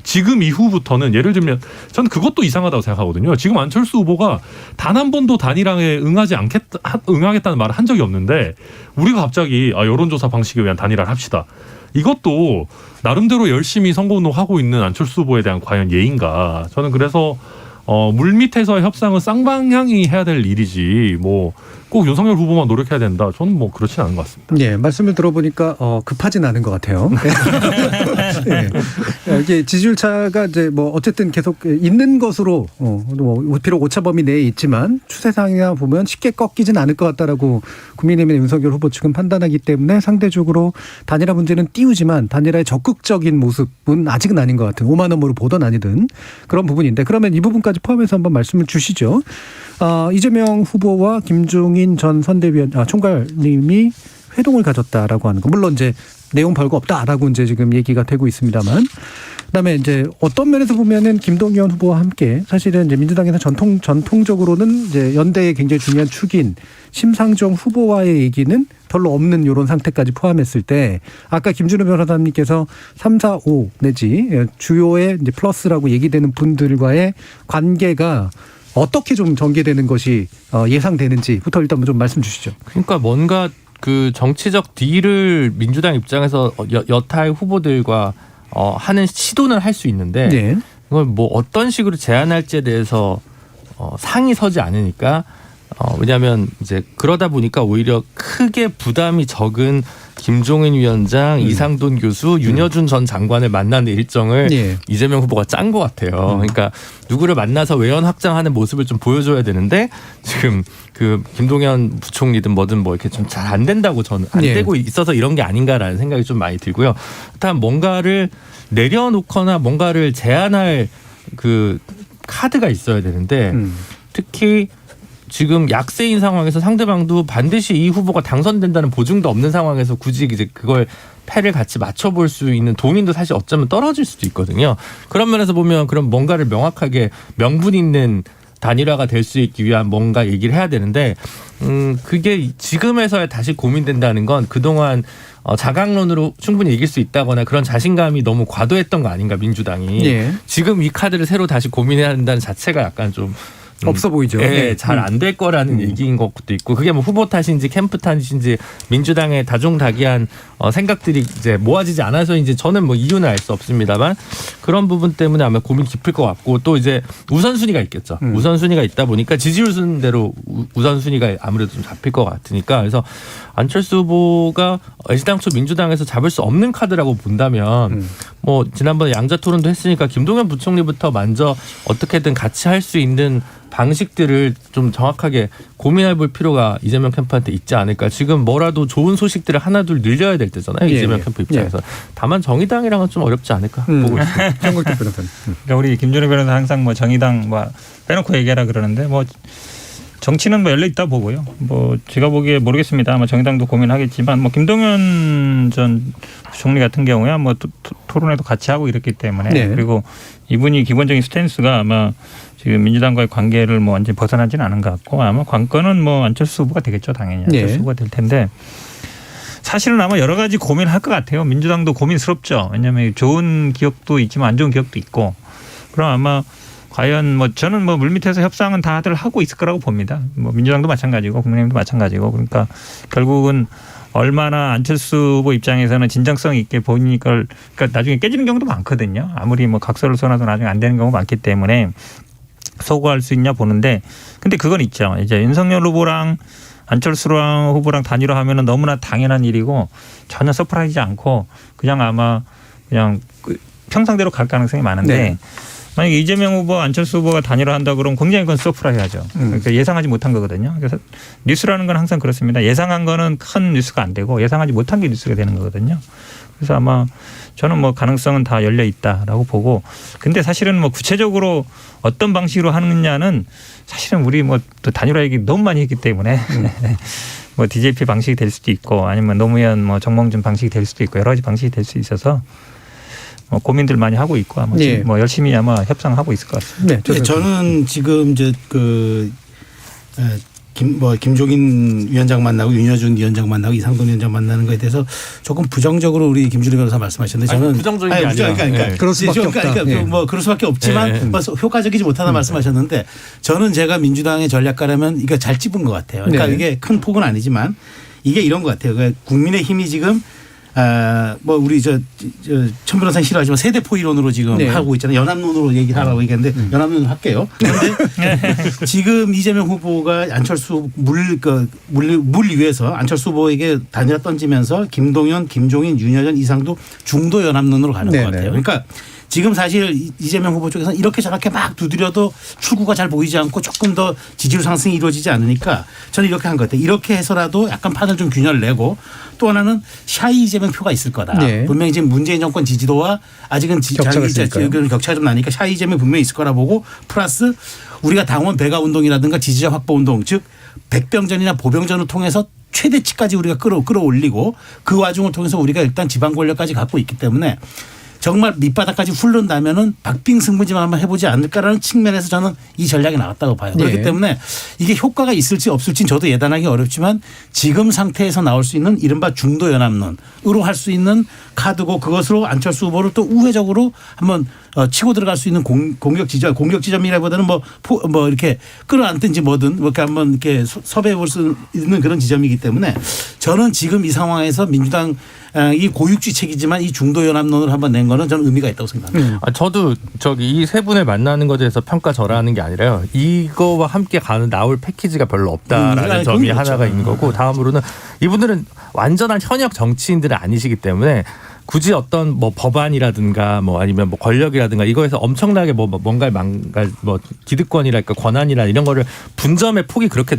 지금 이후부터는 예를 들면 저는 그것도 이상하다고 생각하거든요. 지금 안철수 후보가 단 한 번도 단일화에 응하겠다는 말을 한 적이 없는데 우리가 갑자기 여론조사 방식에 의한 단일화를 합시다. 이것도 나름대로 열심히 선거운동하고 있는 안철수 후보에 대한 과연 예인가. 저는 그래서 물밑에서의 협상은 쌍방향이 해야 될 일이지 뭐 꼭 윤석열 후보만 노력해야 된다. 저는 뭐 그렇진 않은 것 같습니다. 예, 말씀을 들어보니까 급하진 않은 것 같아요. 네. 이게 지지율 차가 이제 뭐 어쨌든 계속 있는 것으로 뭐 비록 오차 범위 내에 있지만 추세상이나 보면 쉽게 꺾이진 않을 것 같다라고 국민의힘의 윤석열 후보 측은 판단하기 때문에 상대적으로 단일화 문제는 띄우지만 단일화의 적극적인 모습은 아직은 아닌 것 같은 5만 원으로 보던 아니든 그런 부분인데 그러면 이 부분까지 포함해서 한번 말씀을 주시죠. 이재명 후보와 김종인 전 선대위원 총괄님이 회동을 가졌다라고 하는 거. 물론 이제 내용 별거 없다라고 이제 지금 얘기가 되고 있습니다만. 그다음에 이제 어떤 면에서 보면은 김동연 후보와 함께 사실은 이제 민주당에서 전통적으로는 이제 연대의 굉장히 중요한 축인 심상정 후보와의 얘기는 별로 없는 이런 상태까지 포함했을 때 아까 김준우 변호사님께서 3, 4, 5 내지 주요의 이제 플러스라고 얘기되는 분들과의 관계가 어떻게 좀 전개되는 것이 예상되는지부터 일단 좀 말씀 주시죠. 그러니까 뭔가 그 정치적 딜을 민주당 입장에서 여타의 후보들과 하는 시도는 할 수 있는데 네. 이걸 뭐 어떤 식으로 제안할지에 대해서 상이 서지 않으니까 왜냐하면 이제 그러다 보니까 오히려 크게 부담이 적은 김종인 위원장, 이상돈 교수, 윤여준 전 장관을 만나는 일정을 이재명 후보가 짠 것 같아요. 그러니까 누구를 만나서 외연 확장하는 모습을 좀 보여줘야 되는데 지금 그 김동연 부총리든 뭐든 뭐 이렇게 좀 잘 안 된다고 저는 안 되고 있어서 이런 게 아닌가라는 생각이 좀 많이 들고요. 일단 뭔가를 내려놓거나 뭔가를 제안할 그 카드가 있어야 되는데 특히 지금 약세인 상황에서 상대방도 반드시 이 후보가 당선된다는 보증도 없는 상황에서 굳이 이제 그걸 패를 같이 맞춰볼 수 있는 동인도 사실 어쩌면 떨어질 수도 있거든요. 그런 면에서 보면 그럼 뭔가를 명확하게 명분 있는 단일화가 될 수 있기 위한 뭔가 얘기를 해야 되는데 그게 지금에서야 다시 고민된다는 건 그동안 자강론으로 충분히 이길 수 있다거나 그런 자신감이 너무 과도했던 거 아닌가 민주당이. 지금 이 카드를 새로 다시 고민해야 한다는 자체가 약간 좀 없어 보이죠. 네, 잘 안 될 거라는 얘기인 것도 있고 그게 뭐 후보 탓인지 캠프 탓인지 민주당의 다종다기한 생각들이 이제 모아지지 않아서인지 저는 뭐 이유는 알 수 없습니다만 그런 부분 때문에 아마 고민 깊을 것 같고 또 이제 우선순위가 있겠죠. 우선순위가 있다 보니까 지지율 순대로 우선순위가 아무래도 좀 잡힐 것 같으니까 그래서 안철수 후보가 애시당초 민주당에서 잡을 수 없는 카드라고 본다면 뭐 지난번에 양자 토론도 했으니까 김동연 부총리부터 먼저 어떻게든 같이 할 수 있는 방식들을 좀 정확하게 고민해 볼 필요가 이재명 캠프한테 있지 않을까. 지금 뭐라도 좋은 소식들을 하나둘 늘려야 될 때잖아요. 이재명 캠프 입장에서. 다만 정의당이랑은 좀 어렵지 않을까 보고 있습니다. 정국대 변호사님. 그러니까 우리 김준우 변호사 항상 뭐 정의당 뭐 빼놓고 얘기하라 그러는데 뭐 정치는 뭐 열려 있다 보고요. 뭐 제가 보기에 모르겠습니다. 뭐 정의당도 고민하겠지만 뭐 김동연 전 총리 같은 경우야 뭐 토론회도 같이 하고 이랬기 때문에 그리고 이분이 기본적인 스탠스가 아마 지금 민주당과의 관계를 뭐 완전히 벗어나지는 않은 것 같고 아마 관건은 뭐 안철수 후보가 되겠죠. 당연히 안철수 후보가 될 텐데 사실은 아마 여러 가지 고민할 것 같아요. 민주당도 고민스럽죠. 왜냐하면 좋은 기억도 있지만 안 좋은 기억도 있고 그럼 아마 과연 뭐 저는 뭐 물밑에서 협상은 다들 하고 있을 거라고 봅니다. 뭐 민주당도 마찬가지고 국민의힘도 마찬가지고 그러니까 결국은 얼마나 안철수 후보 입장에서는 진정성 있게 본인이 그러니까 나중에 깨지는 경우도 많거든요. 아무리 뭐 각서를 써놔도 나중에 안 되는 경우가 많기 때문에 소구할 수 있냐 보는데 근데 그건 있죠. 이제 윤석열 후보랑 안철수랑 후보랑 단일화하면은 너무나 당연한 일이고 전혀 서프라이즈 않고 그냥 아마 그냥 평상대로 갈 가능성이 많은데 만약에 이재명 후보, 안철수 후보가 단일화한다 그러면 굉장히 그건 서프라이즈하죠. 그러니까 예상하지 못한 거거든요. 그래서 뉴스라는 건 항상 그렇습니다. 예상한 거는 큰 뉴스가 안 되고 예상하지 못한 게 뉴스가 되는 거거든요. 그래서 아마 저는 뭐 가능성은 다 열려 있다라고 보고, 근데 사실은 뭐 구체적으로 어떤 방식으로 하느냐는 사실은 우리 뭐 또 단일화 얘기 너무 많이 했기 때문에 뭐 DJP 방식이 될 수도 있고 아니면 노무현 뭐 정몽준 방식이 될 수도 있고 여러 가지 방식이 될 수 있어서 뭐 고민들 많이 하고 있고 아마 예. 뭐 열심히 아마 협상하고 있을 것 같습니다. 네, 저는 지금 이제 김종인 위원장 만나고 윤여준 위원장 만나고 이상돈 위원장 만나는 거에 대해서 조금 부정적으로 우리 김준우 변호사 말씀하셨는데 저는 부정적인 게 아니라 그러니까 그럴 수밖에 없다. 예. 뭐 그럴 수밖에 없지만 뭐 효과적이지 못하다 말씀하셨는데 저는 제가 민주당의 전략가라면 이거 잘 찝은 것 같아요. 그러니까 네. 이게 큰 폭은 아니지만 이게 이런 것 같아요. 그러니까 국민의힘이 지금 뭐 우리 천 변호사는 싫어하지만 세대포 이론으로 지금 네. 하고 있잖아요. 연합론으로 얘기를 하라고 얘기했는데 연합론으로 할게요. 그런데 지금 이재명 후보가 안철수 물 위에서 안철수 후보에게 단일화 던지면서 김동연, 김종인, 윤여준, 이상도 중도 연합론으로 가는 것 같아요. 그러니까 지금 사실 이재명 후보 쪽에서는 이렇게 저렇게 막 두드려도 출구가 잘 보이지 않고 조금 더 지지율 상승이 이루어지지 않으니까 저는 이렇게 한 것 같아요. 이렇게 해서라도 약간 판을 좀 균열을 내고 또 하나는 샤이 이재명 표가 있을 거다. 네. 분명히 지금 문재인 정권 지지도와 아직은 격차가 있으니까요. 격차가 좀 나니까 샤이 이재명 분명히 있을 거라 보고 플러스 우리가 당원 배가 운동이라든가 지지자 확보 운동 즉 백병전이나 보병전을 통해서 최대치까지 우리가 끌어올리고 그 와중을 통해서 우리가 일단 지방 권력까지 갖고 있기 때문에 정말 밑바닥까지 훑는다면은 박빙 승부지만 한번 해보지 않을까라는 측면에서 저는 이 전략이 나왔다고 봐요. 그렇기 예. 때문에 이게 효과가 있을지 없을지는 저도 예단하기 어렵지만 지금 상태에서 나올 수 있는 이른바 중도 연합론으로 할 수 있는 카드고 그것으로 안철수 후보를 또 우회적으로 한번 치고 들어갈 수 있는 공격 지점이라기보다는 뭐 이렇게 끌어안든지 뭐든 이렇게 한번 이렇게 섭외해 볼 수 있는 그런 지점이기 때문에 저는 지금 이 상황에서 민주당 이 고육지책이지만 이 중도 연합론을 한번 낸 거는 저는 의미가 있다고 생각합니다. 저도 이 세 분을 만나는 것에 대해서 평가절하하는 게 아니라요. 이거와 함께 나올 패키지가 별로 없다라는 점이 그렇죠. 하나가 있는 거고 다음으로는 이분들은 완전한 현역 정치인들은 아니시기 때문에 굳이 어떤 뭐 법안이라든가 뭐 아니면 뭐 권력이라든가 이거에서 엄청나게 뭔가를 기득권이랄까 권한이라 이런 거를 분점의 폭이 그렇게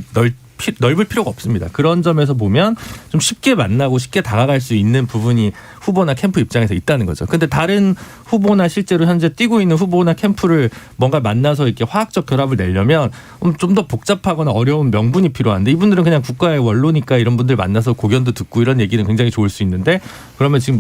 넓을 필요가 없습니다. 그런 점에서 보면 좀 쉽게 만나고 쉽게 다가갈 수 있는 부분이 후보나 캠프 입장에서 있다는 거죠. 근데 다른 후보나 실제로 현재 뛰고 있는 후보나 캠프를 뭔가 만나서 이렇게 화학적 결합을 내려면 좀 더 복잡하거나 어려운 명분이 필요한데 이분들은 그냥 국가의 원로니까 이런 분들 만나서 고견도 듣고 이런 얘기는 굉장히 좋을 수 있는데 그러면 지금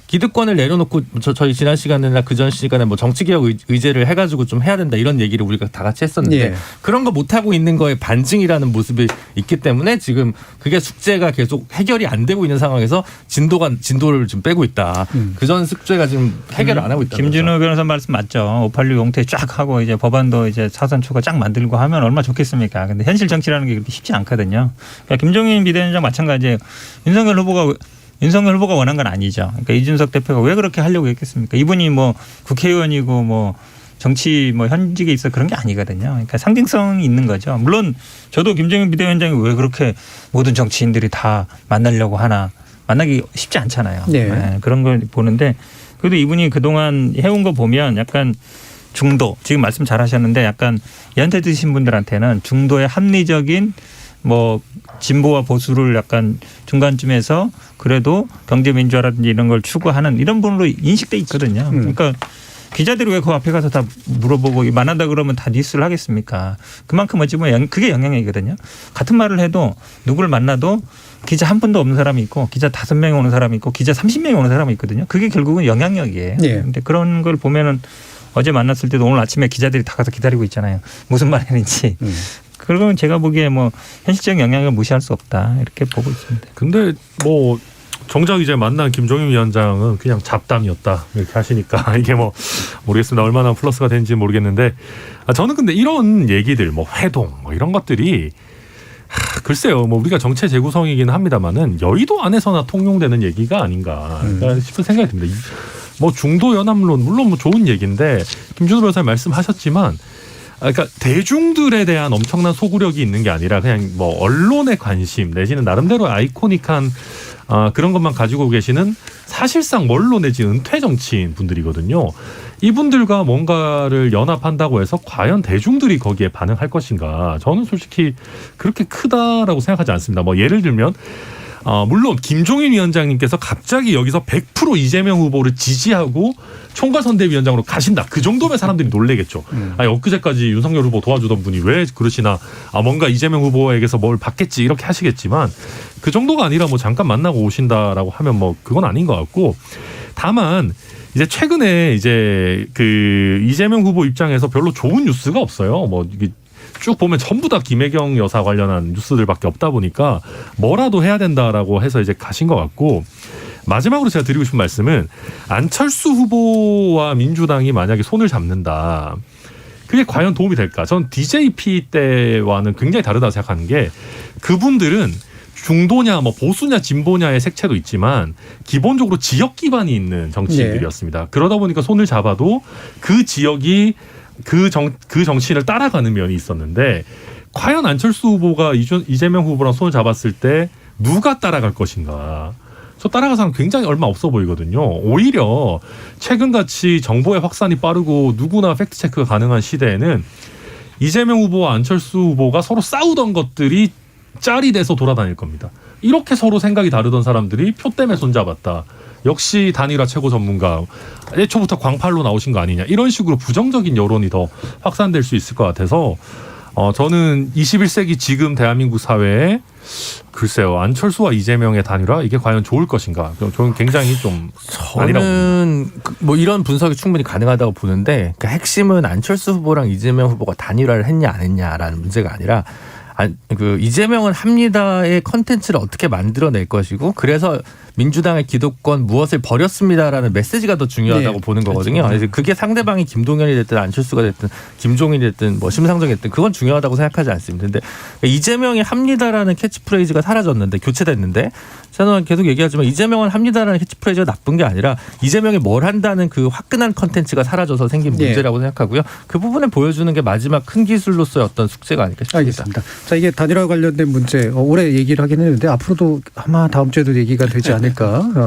기득권을 내려놓고 저희 지난 시간이나 그전 시간에 뭐 정치개혁 의제를 해가지고 좀 해야 된다 이런 얘기를 우리가 다 같이 했었는데 예. 그런 거 못하고 있는 거에 반증이라는 모습이 있기 때문에 지금 그게 숙제가 계속 해결이 안 되고 있는 상황에서 진도를 지금 빼고 있다. 그전 숙제가 지금 해결을 안 하고 있다. 김준우 변호사 말씀 맞죠. 586 용태 쫙 하고 이제 법안도 이제 사선 추가 쫙 만들고 하면 얼마나 좋겠습니까. 근데 현실 정치라는 게 그렇게 쉽지 않거든요. 그러니까 김종인 비대위원장 마찬가지예요. 윤석열 후보가 원한 건 아니죠. 그러니까 이준석 대표가 왜 그렇게 하려고 했겠습니까. 이분이 뭐 국회의원이고 뭐 정치 뭐 현직에 있어 그런 게 아니거든요. 그러니까 상징성이 있는 거죠. 물론 저도 김종인 비대위원장이 왜 그렇게 모든 정치인들이 다 만나려고 하나 만나기 쉽지 않잖아요. 네. 네, 그런 걸 보는데 그래도 이분이 그동안 해온 거 보면 약간 중도 지금 말씀 잘 하셨는데 약간 연세 드신 분들한테는 중도의 합리적인 뭐 진보와 보수를 약간 중간쯤에서 그래도 경제민주화라든지 이런 걸 추구하는 이런 분으로 인식돼 있거든요. 그러니까 기자들이 왜 그 앞에 가서 다 물어보고 만난다 그러면 다 뉴스를 하겠습니까? 그만큼 어찌 보면 그게 영향이거든요. 같은 말을 해도 누구를 만나도 기자 한 분도 없는 사람이 있고 기자 5명이 오는 사람이 있고 기자 30명이 오는 사람이 있거든요. 그게 결국은 영향력이에요. 그런데 그런 걸 보면은 어제 만났을 때도 오늘 아침에 기자들이 다 가서 기다리고 있잖아요. 무슨 말인지. 그러면 제가 보기에 뭐 현실적 영향을 무시할 수 없다 이렇게 보고 있습니다. 근데 뭐 정작 이제 만난 김종인 위원장은 그냥 잡담이었다 이렇게 하시니까 이게 뭐 모르겠습니다. 얼마나 플러스가 되는지 모르겠는데 저는 근데 이런 얘기들 뭐 회동 뭐 이런 것들이 글쎄요 뭐 우리가 정체 재구성이긴 합니다만은 여의도 안에서나 통용되는 얘기가 아닌가 싶은 생각이 듭니다. 뭐 중도 연합론 물론 뭐 좋은 얘기인데 김준호 변호사님 말씀하셨지만 그러니까 대중들에 대한 엄청난 소구력이 있는 게 아니라 그냥 뭐 언론의 관심 내지는 나름대로 아이코닉한 그런 것만 가지고 계시는 사실상 원로 내지 은퇴 정치인 분들이거든요. 이분들과 뭔가를 연합한다고 해서 과연 대중들이 거기에 반응할 것인가? 저는 솔직히 그렇게 크다라고 생각하지 않습니다. 뭐 예를 들면 물론 김종인 위원장님께서 갑자기 여기서 100% 이재명 후보를 지지하고 총괄선대위원장으로 가신다. 그 정도면 사람들이 놀래겠죠. 아니, 엊그제까지 윤석열 후보 도와주던 분이 왜 그러시나. 뭔가 이재명 후보에게서 뭘 받겠지 이렇게 하시겠지만 그 정도가 아니라 뭐 잠깐 만나고 오신다라고 하면 뭐 그건 아닌 것 같고, 다만 이제 최근에 이제 그 이재명 후보 입장에서 별로 좋은 뉴스가 없어요. 뭐 이게 쭉 보면 전부 다 김혜경 여사 관련한 뉴스들밖에 없다 보니까 뭐라도 해야 된다라고 해서 이제 가신 것 같고, 마지막으로 제가 드리고 싶은 말씀은 안철수 후보와 민주당이 만약에 손을 잡는다. 그게 과연 도움이 될까? 전 DJP 때와는 굉장히 다르다고 생각하는 게, 그분들은 중도냐 뭐 보수냐 진보냐의 색채도 있지만 기본적으로 지역 기반이 있는 정치인들이었습니다. 그러다 보니까 손을 잡아도 그 지역이 그 정치인을 따라가는 면이 있었는데, 과연 안철수 후보가 이재명 후보랑 손을 잡았을 때 누가 따라갈 것인가? 저 따라갈 사람 굉장히 얼마 없어 보이거든요. 오히려 최근같이 정보의 확산이 빠르고 누구나 팩트체크가 가능한 시대에는 이재명 후보와 안철수 후보가 서로 싸우던 것들이 짤이 돼서 돌아다닐 겁니다. 이렇게 서로 생각이 다르던 사람들이 표 때문에 손잡았다. 역시 단일화 최고 전문가, 애초부터 광팔로 나오신 거 아니냐. 이런 식으로 부정적인 여론이 더 확산될 수 있을 것 같아서 저는 21세기 지금 대한민국 사회에 글쎄요, 안철수와 이재명의 단일화 이게 과연 좋을 것인가? 저는 굉장히 좀 아니라고 저는 뭐 이런 분석이 충분히 가능하다고 보는데, 그러니까 핵심은 안철수 후보랑 이재명 후보가 단일화를 했냐 안 했냐라는 문제가 아니라 그 이재명은 합니다의 컨텐츠를 어떻게 만들어낼 것이고, 그래서 민주당의 기득권 무엇을 버렸습니다라는 메시지가 더 중요하다고 보는 거거든요. 그래서 그게 상대방이 김동연이 됐든 안철수가 됐든 김종인이 됐든 뭐 심상정이 됐든 그건 중요하다고 생각하지 않습니다. 근데 이재명이 합니다라는 캐치프레이즈가 사라졌는데, 교체됐는데, 저는 계속 얘기하지만 이재명은 합니다라는 캐치프레이즈가 나쁜 게 아니라 이재명이 뭘 한다는 그 화끈한 컨텐츠가 사라져서 생긴 문제라고 생각하고요. 그 부분에 보여주는 게 마지막 큰 기술로서의 어떤 숙제가 아닐까 싶습니다. 알겠습니다. 자, 이게 단일화 관련된 문제 올해 얘기를 하긴 했는데 앞으로도 아마 다음 주에도 얘기가 되지 않을까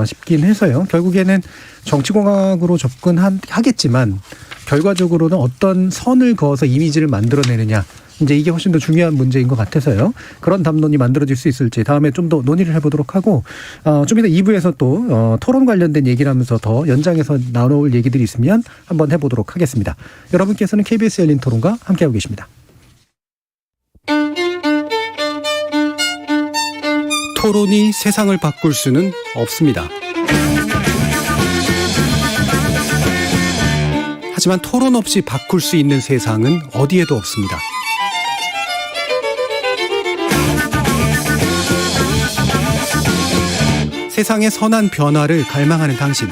싶긴 해서요. 결국에는 정치공학으로 접근하겠지만 결과적으로는 어떤 선을 그어서 이미지를 만들어내느냐, 이제 이게 훨씬 더 중요한 문제인 것 같아서요. 그런 담론이 만들어질 수 있을지 다음에 좀 더 논의를 해보도록 하고, 좀 이따 2부에서 또 토론 관련된 얘기를 하면서 더 연장해서 나눠올 얘기들이 있으면 한번 해보도록 하겠습니다. 여러분께서는 KBS 열린 토론과 함께하고 계십니다. 토론이 세상을 바꿀 수는 없습니다. 하지만 토론 없이 바꿀 수 있는 세상은 어디에도 없습니다. 세상의 선한 변화를 갈망하는 당신.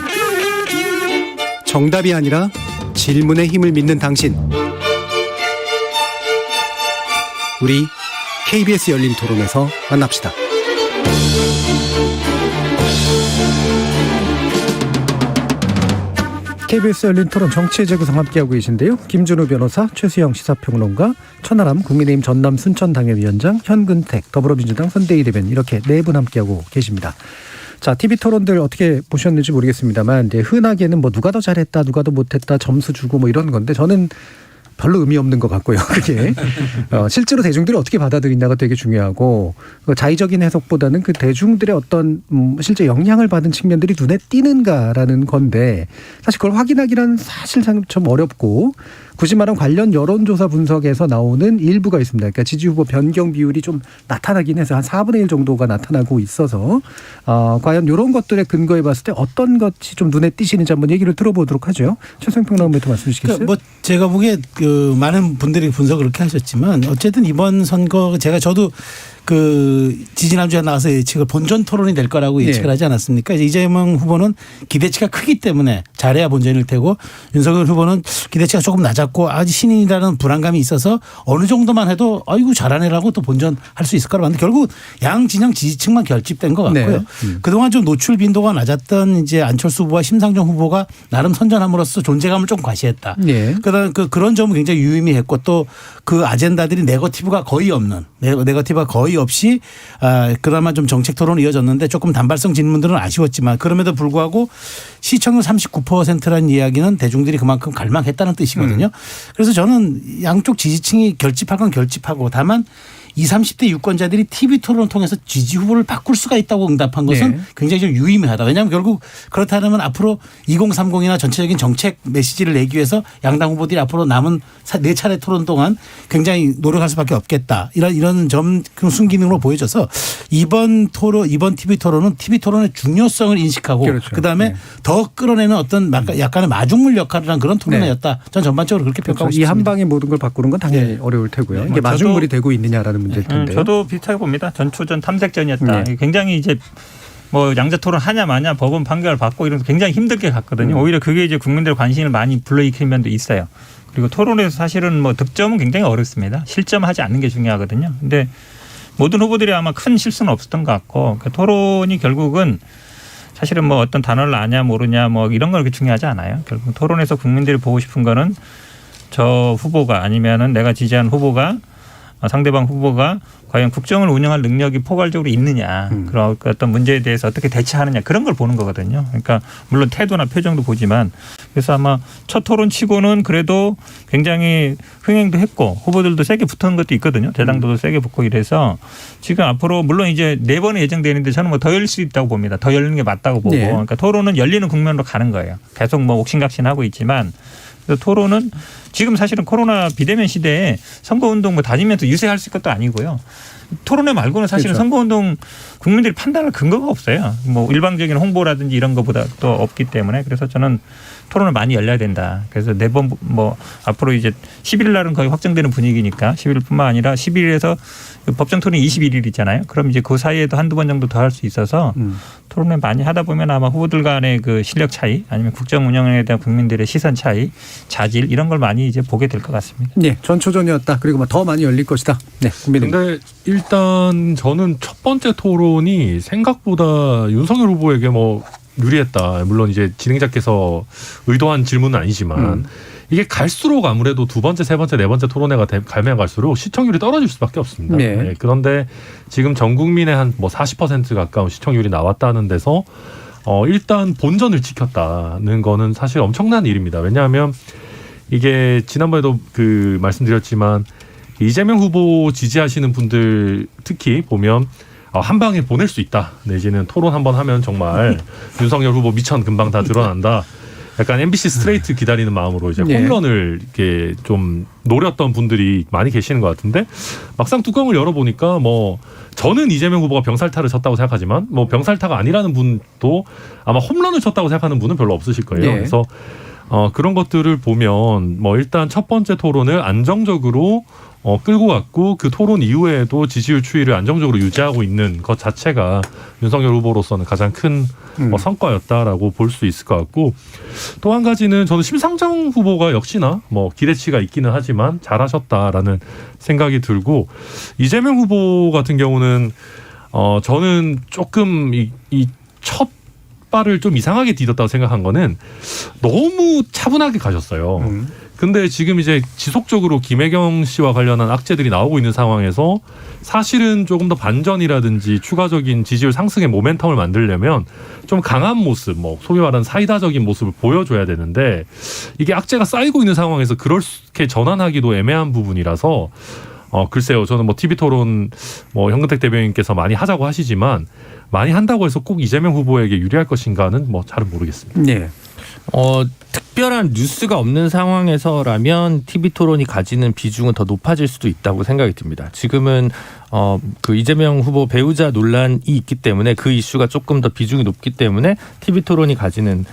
정답이 아니라 질문의 힘을 믿는 당신. 우리 KBS 열린 토론에서 만납시다. KBS 열린 토론 정치의 재구성 함께하고 계신데요. 김준우 변호사, 최수영 시사평론가, 천하람 국민의힘 전남 순천당협위원장, 현근택 더불어민주당 선대위 대변인, 이렇게 네 분 함께하고 계십니다. 자, TV 토론들 어떻게 보셨는지 모르겠습니다만, 이제 흔하게는 뭐 누가 더 잘했다, 누가 더 못했다, 점수 주고 뭐 이런 건데, 저는 별로 의미 없는 것 같고요. 그게 실제로 대중들이 어떻게 받아들이냐가 되게 중요하고, 자의적인 해석보다는 그 대중들의 어떤 실제 영향을 받은 측면들이 눈에 띄는가라는 건데, 사실 그걸 확인하기는 사실상 좀 어렵고, 굳이 말하면 관련 여론조사 분석에서 나오는 일부가 있습니다. 그러니까 지지 후보 변경 비율이 좀 나타나긴 해서 한 4분의 1 정도가 나타나고 있어서 과연 이런 것들에 근거해 봤을 때 어떤 것이 좀 눈에 띄시는지 한번 얘기를 들어보도록 하죠. 최수영 평론가부터 말씀 주시겠어요? 그러니까 뭐 제가 보기에 그 많은 분들이 분석을 그렇게 하셨지만, 어쨌든 이번 선거 저도 그 지지난주에 나와서 예측을 본전 토론이 될 거라고 예측을 하지 않았습니까? 이재명 후보는 기대치가 크기 때문에 잘해야 본전일 테고, 윤석열 후보는 기대치가 조금 낮았고 아직 신인이라는 불안감이 있어서 어느 정도만 해도 아이고 잘하네라고 또 본전할 수 있을 거라고 봤는데, 결국 양 진영 지지층만 결집된 것 같고요. 네. 그동안 좀 노출 빈도가 낮았던 이제 안철수 후보와 심상정 후보가 나름 선전함으로써 존재감을 좀 과시했다. 네. 그다음 그런 점은 굉장히 유의미했고, 또 그 아젠다들이 네거티브가 거의 없이 그나마 좀 정책 토론이 이어졌는데, 조금 단발성 질문들은 아쉬웠지만 그럼에도 불구하고 시청률 39%라는 이야기는 대중들이 그만큼 갈망했다는 뜻이거든요. 그래서 저는 양쪽 지지층이 결집할 건 결집하고, 다만 20, 30대 유권자들이 TV 토론을 통해서 지지 후보를 바꿀 수가 있다고 응답한 것은 네. 굉장히 좀 유의미하다. 왜냐하면 결국 그렇다면 앞으로 2030이나 전체적인 정책 메시지를 내기 위해서 양당 후보들이 앞으로 남은 4차례 토론 동안 굉장히 노력할 수밖에 없겠다. 이런 점 순기능으로 보여져서 이번 TV 토론은 TV 토론의 중요성을 인식하고 그렇죠. 그다음에 네. 더 끌어내는 어떤 약간의 마중물 역할을 한 그런 토론회였다. 전 전반적으로 그렇게 평가하고 그렇죠. 이 싶습니다. 한 방에 모든 걸 바꾸는 건 당연히 네. 어려울 테고요. 이게 저도- 마중물이 되고 있느냐라는 문제일 텐데요. 저도 비슷하게 봅니다. 전초전 탐색전이었다. 네. 굉장히 이제 뭐 양자 토론 하냐 마냐 법원 판결 받고 이런 거 굉장히 힘들게 갔거든요. 오히려 그게 이제 국민들 관심을 많이 불러일으킨 면도 있어요. 그리고 토론에서 사실은 뭐 득점은 굉장히 어렵습니다. 실점하지 않는 게 중요하거든요. 근데 모든 후보들이 아마 큰 실수는 없었던 것 같고 그 토론이 결국은 사실은 뭐 어떤 단어를 아냐 모르냐 뭐 이런 건 그렇게 중요하지 않아요. 결국 토론에서 국민들이 보고 싶은 거는 저 후보가 아니면은 내가 지지한 후보가 상대방 후보가 과연 국정을 운영할 능력이 포괄적으로 있느냐 그런 어떤 문제에 대해서 어떻게 대처하느냐 그런 걸 보는 거거든요. 그러니까 물론 태도나 표정도 보지만 그래서 아마 첫 토론 치고는 그래도 굉장히 흥행도 했고 후보들도 세게 붙은 것도 있거든요. 대당도도 세게 붙고 이래서 지금 앞으로 물론 이제 4번에 예정되는데 저는 뭐 더 열릴 수 있다고 봅니다. 더 열리는 게 맞다고 보고 네. 그러니까 토론은 열리는 국면으로 가는 거예요. 계속 뭐 옥신각신하고 있지만 그래서 토론은 지금 사실은 코로나 비대면 시대에 선거운동 뭐 다니면서 유세할 수 있는 것도 아니고요. 토론회 말고는 사실은 그렇죠. 선거운동 국민들이 판단할 근거가 없어요. 뭐 일방적인 홍보라든지 이런 것보다 또 없기 때문에 그래서 저는 토론을 많이 열려야 된다. 그래서 4번 뭐 앞으로 이제 11일 날은 거의 확정되는 분위기니까 11일뿐만 아니라 11일에서 법정 토론이 21일 있잖아요. 그럼 이제 그 사이에도 한두 번 정도 더 할 수 있어서 토론을 많이 하다 보면 아마 후보들 간의 그 실력 차이 아니면 국정 운영에 대한 국민들의 시선 차이, 자질 이런 걸 많이 이제 보게 될 것 같습니다. 네, 전초전이었다. 그리고 더 많이 열릴 것이다. 네, 국민의힘. 근데 일단 저는 첫 번째 토론이 생각보다 윤석열 후보에게 뭐 유리했다. 물론 이제 진행자께서 의도한 질문은 아니지만 이게 갈수록 아무래도 두 번째, 세 번째, 네 번째 토론회가 가면 갈수록 시청률이 떨어질 수밖에 없습니다. 네. 네, 그런데 지금 전 국민의 한 뭐 40% 가까운 시청률이 나왔다는 데서 일단 본전을 지켰다는 거는 사실 엄청난 일입니다. 왜냐하면 이게 지난번에도 말씀드렸지만 이재명 후보 지지하시는 분들 특히 보면 한 방에 보낼 수 있다. 내지는 토론 한번 하면 정말 윤석열 후보 미천 금방 다 드러난다. 약간 MBC 스트레이트 기다리는 마음으로 이제 네. 홈런을 이렇게 좀 노렸던 분들이 많이 계시는 것 같은데 막상 뚜껑을 열어보니까 뭐 저는 이재명 후보가 병살타를 쳤다고 생각하지만 뭐 병살타가 아니라는 분도 아마 홈런을 쳤다고 생각하는 분은 별로 없으실 거예요. 네. 그래서 그런 것들을 보면 뭐 일단 첫 번째 토론을 안정적으로 끌고 갔고 그 토론 이후에도 지지율 추이를 안정적으로 유지하고 있는 것 자체가 윤석열 후보로서는 가장 큰 성과였다라고 볼 수 있을 것 같고 또 한 가지는 저는 심상정 후보가 역시나 뭐 기대치가 있기는 하지만 잘하셨다라는 생각이 들고 이재명 후보 같은 경우는 저는 조금 이 첫 발을 좀 이상하게 디뎠다고 생각한 거는 너무 차분하게 가셨어요. 근데 지금 이제 지속적으로 김혜경 씨와 관련한 악재들이 나오고 있는 상황에서 사실은 조금 더 반전이라든지 추가적인 지지율 상승의 모멘텀을 만들려면 좀 강한 모습, 뭐 소위 말하는 사이다적인 모습을 보여줘야 되는데 이게 악재가 쌓이고 있는 상황에서 그렇게 전환하기도 애매한 부분이라서 글쎄요. 저는 뭐 TV 토론 뭐 현근택 대변인께서 많이 하자고 하시지만 많이 한다고 해서 꼭 이재명 후보에게 유리할 것인가는 뭐 잘은 모르겠습니다. 네. 특별한 뉴스가 없는 상황에서라면 TV 토론이 가지는 비중은 더 높아질 수도 있다고 생각이 듭니다. 지금은 그 이재명 후보 배우자 논란이 있기 때문에 그 이슈가 조금 더 비중이 높기 때문에 TV 토론이 가지는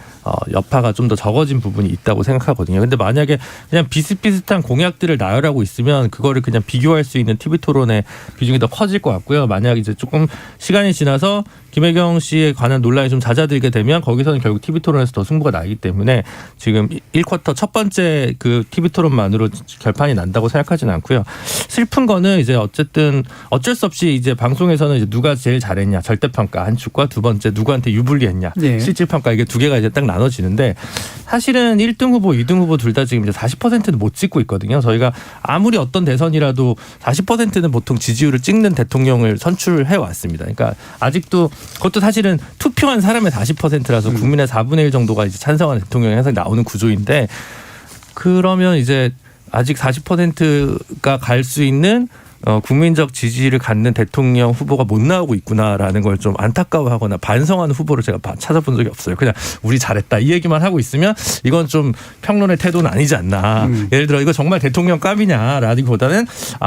여파가 좀 더 적어진 부분이 있다고 생각하거든요. 근데 만약에 그냥 비슷비슷한 공약들을 나열하고 있으면 그거를 그냥 비교할 수 있는 TV 토론의 비중이 더 커질 것 같고요. 만약 이제 조금 시간이 지나서 김혜경 씨에 관한 논란이 좀 잦아들게 되면 거기서는 결국 TV 토론에서 더 승부가 나기 때문에 지금 1쿼터 첫 번째 그 TV 토론만으로 결판이 난다고 생각하지는 않고요. 슬픈 거는 이제 어쨌든 어쩔 수 없이 이제 방송에서는 이제 누가 제일 잘했냐 절대평가 한 축과 두 번째 누구한테 유불리했냐 네. 실질평가 이게 두 개가 이제 딱 나눠지는데 사실은 1등 후보, 2등 후보 둘 다 지금 이제 40%는 못 찍고 있거든요. 저희가 아무리 어떤 대선이라도 40%는 보통 지지율을 찍는 대통령을 선출해 왔습니다. 그러니까 아직도 그것도 사실은 투표한 사람의 40%라서 국민의 4분의 1 정도가 이제 찬성하는 대통령이 항상 나오는 구조인데 그러면 이제 아직 40%가 갈 수 있는 국민적 지지를 갖는 대통령 후보가 못 나오고 있구나라는 걸 좀 안타까워하거나 반성하는 후보를 제가 찾아본 적이 없어요. 그냥 우리 잘했다 이 얘기만 하고 있으면 이건 좀 평론의 태도는 아니지 않나. 예를 들어 이거 정말 대통령 감이냐라기보다는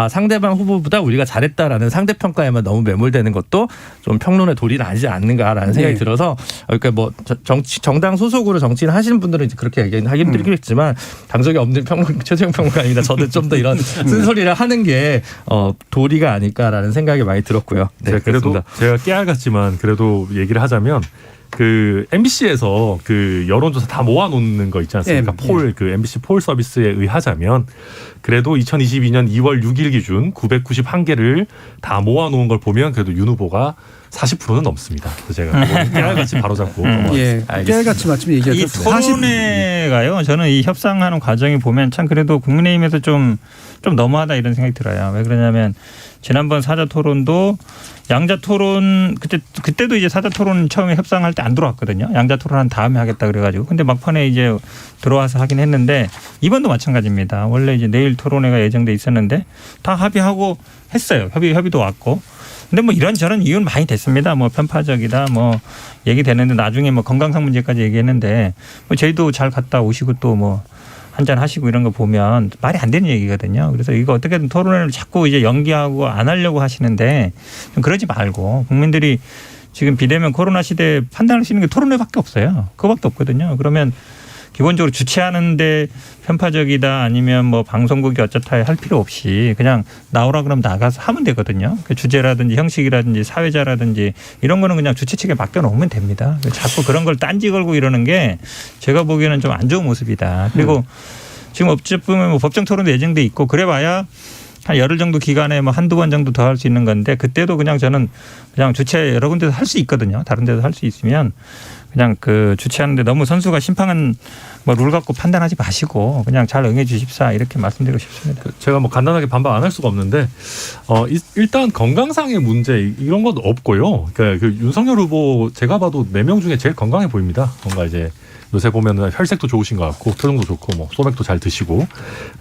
상대방 후보보다 우리가 잘했다라는 상대평가에만 너무 매몰되는 것도 좀 평론의 도리는 아니지 않는가라는 생각이 들어서 그러니까 뭐 정당 소속으로 정치를 하시는 분들은 이제 그렇게 하긴 드리겠지만 당적이 없는 최재형 평론가입니다. 저도 좀 더 이런 쓴소리를 하는 게 도리가 아닐까라는 생각이 많이 들었고요. 네, 그래도 그렇습니다. 제가 깨알같지만 그래도 얘기를 하자면 그 MBC에서 그 여론조사 다 모아놓는 거 있지 않습니까? 그 MBC 폴 서비스에 의하자면 그래도 2022년 2월 6일 기준 991개를 다 모아놓은 걸 보면 그래도 윤 후보가 40%는 넘습니다. 그래서 제가 깨알같이 바로잡고 깨알같이 마침 얘기하죠. 이 토론회가요. 저는 이 협상하는 과정이 보면 참 그래도 국민의힘에서 좀 너무하다 이런 생각이 들어요. 왜 그러냐면 지난번 사자토론도 양자토론 그때도 이제 사자토론 처음에 협상할 때 안 들어왔거든요. 양자토론한 다음에 하겠다 그래가지고 근데 막판에 이제 들어와서 하긴 했는데 이번도 마찬가지입니다. 원래 이제 내일 토론회가 예정돼 있었는데 다 합의하고 했어요. 협의도 왔고. 근데 뭐 이런저런 이유는 많이 됐습니다. 뭐 편파적이다 뭐 얘기되는데 나중에 뭐 건강상 문제까지 얘기했는데 뭐 저희도 잘 갔다 오시고 또 뭐 한잔 하시고 이런 거 보면 말이 안 되는 얘기거든요. 그래서 이거 어떻게든 토론회를 자꾸 이제 연기하고 안 하려고 하시는데 좀 그러지 말고 국민들이 지금 비대면 코로나 시대에 판단할 수 있는 게 토론회밖에 없어요. 그거밖에 없거든요. 그러면 기본적으로 주최하는데 편파적이다 아니면 뭐 방송국이 어쩌다 할 필요 없이 그냥 나오라 그러면 나가서 하면 되거든요. 그 주제라든지 형식이라든지 사회자라든지 이런 거는 그냥 주최 측에 맡겨놓으면 됩니다. 자꾸 그런 걸 딴지 걸고 이러는 게 제가 보기에는 좀 안 좋은 모습이다. 그리고 지금 어찌보면 뭐 법정 토론도 예정돼 있고 그래봐야 한 열흘 정도 기간에 뭐 한두 번 정도 더 할 수 있는 건데 그때도 그냥 저는 그냥 주최 여러 군데서 할 수 있거든요. 다른 데서 할 수 있으면 그냥 그 주최하는데 너무 선수가 심판은 뭐 룰 갖고 판단하지 마시고 그냥 잘 응해 주십사 이렇게 말씀드리고 싶습니다. 제가 뭐 간단하게 반박 안 할 수가 없는데 일단 건강상의 문제 이런 것도 없고요. 그러니까 그 윤석열 후보 제가 봐도 4명 중에 제일 건강해 보입니다. 뭔가 이제 요새 보면은 혈색도 좋으신 것 같고 표정도 좋고 뭐 소맥도 잘 드시고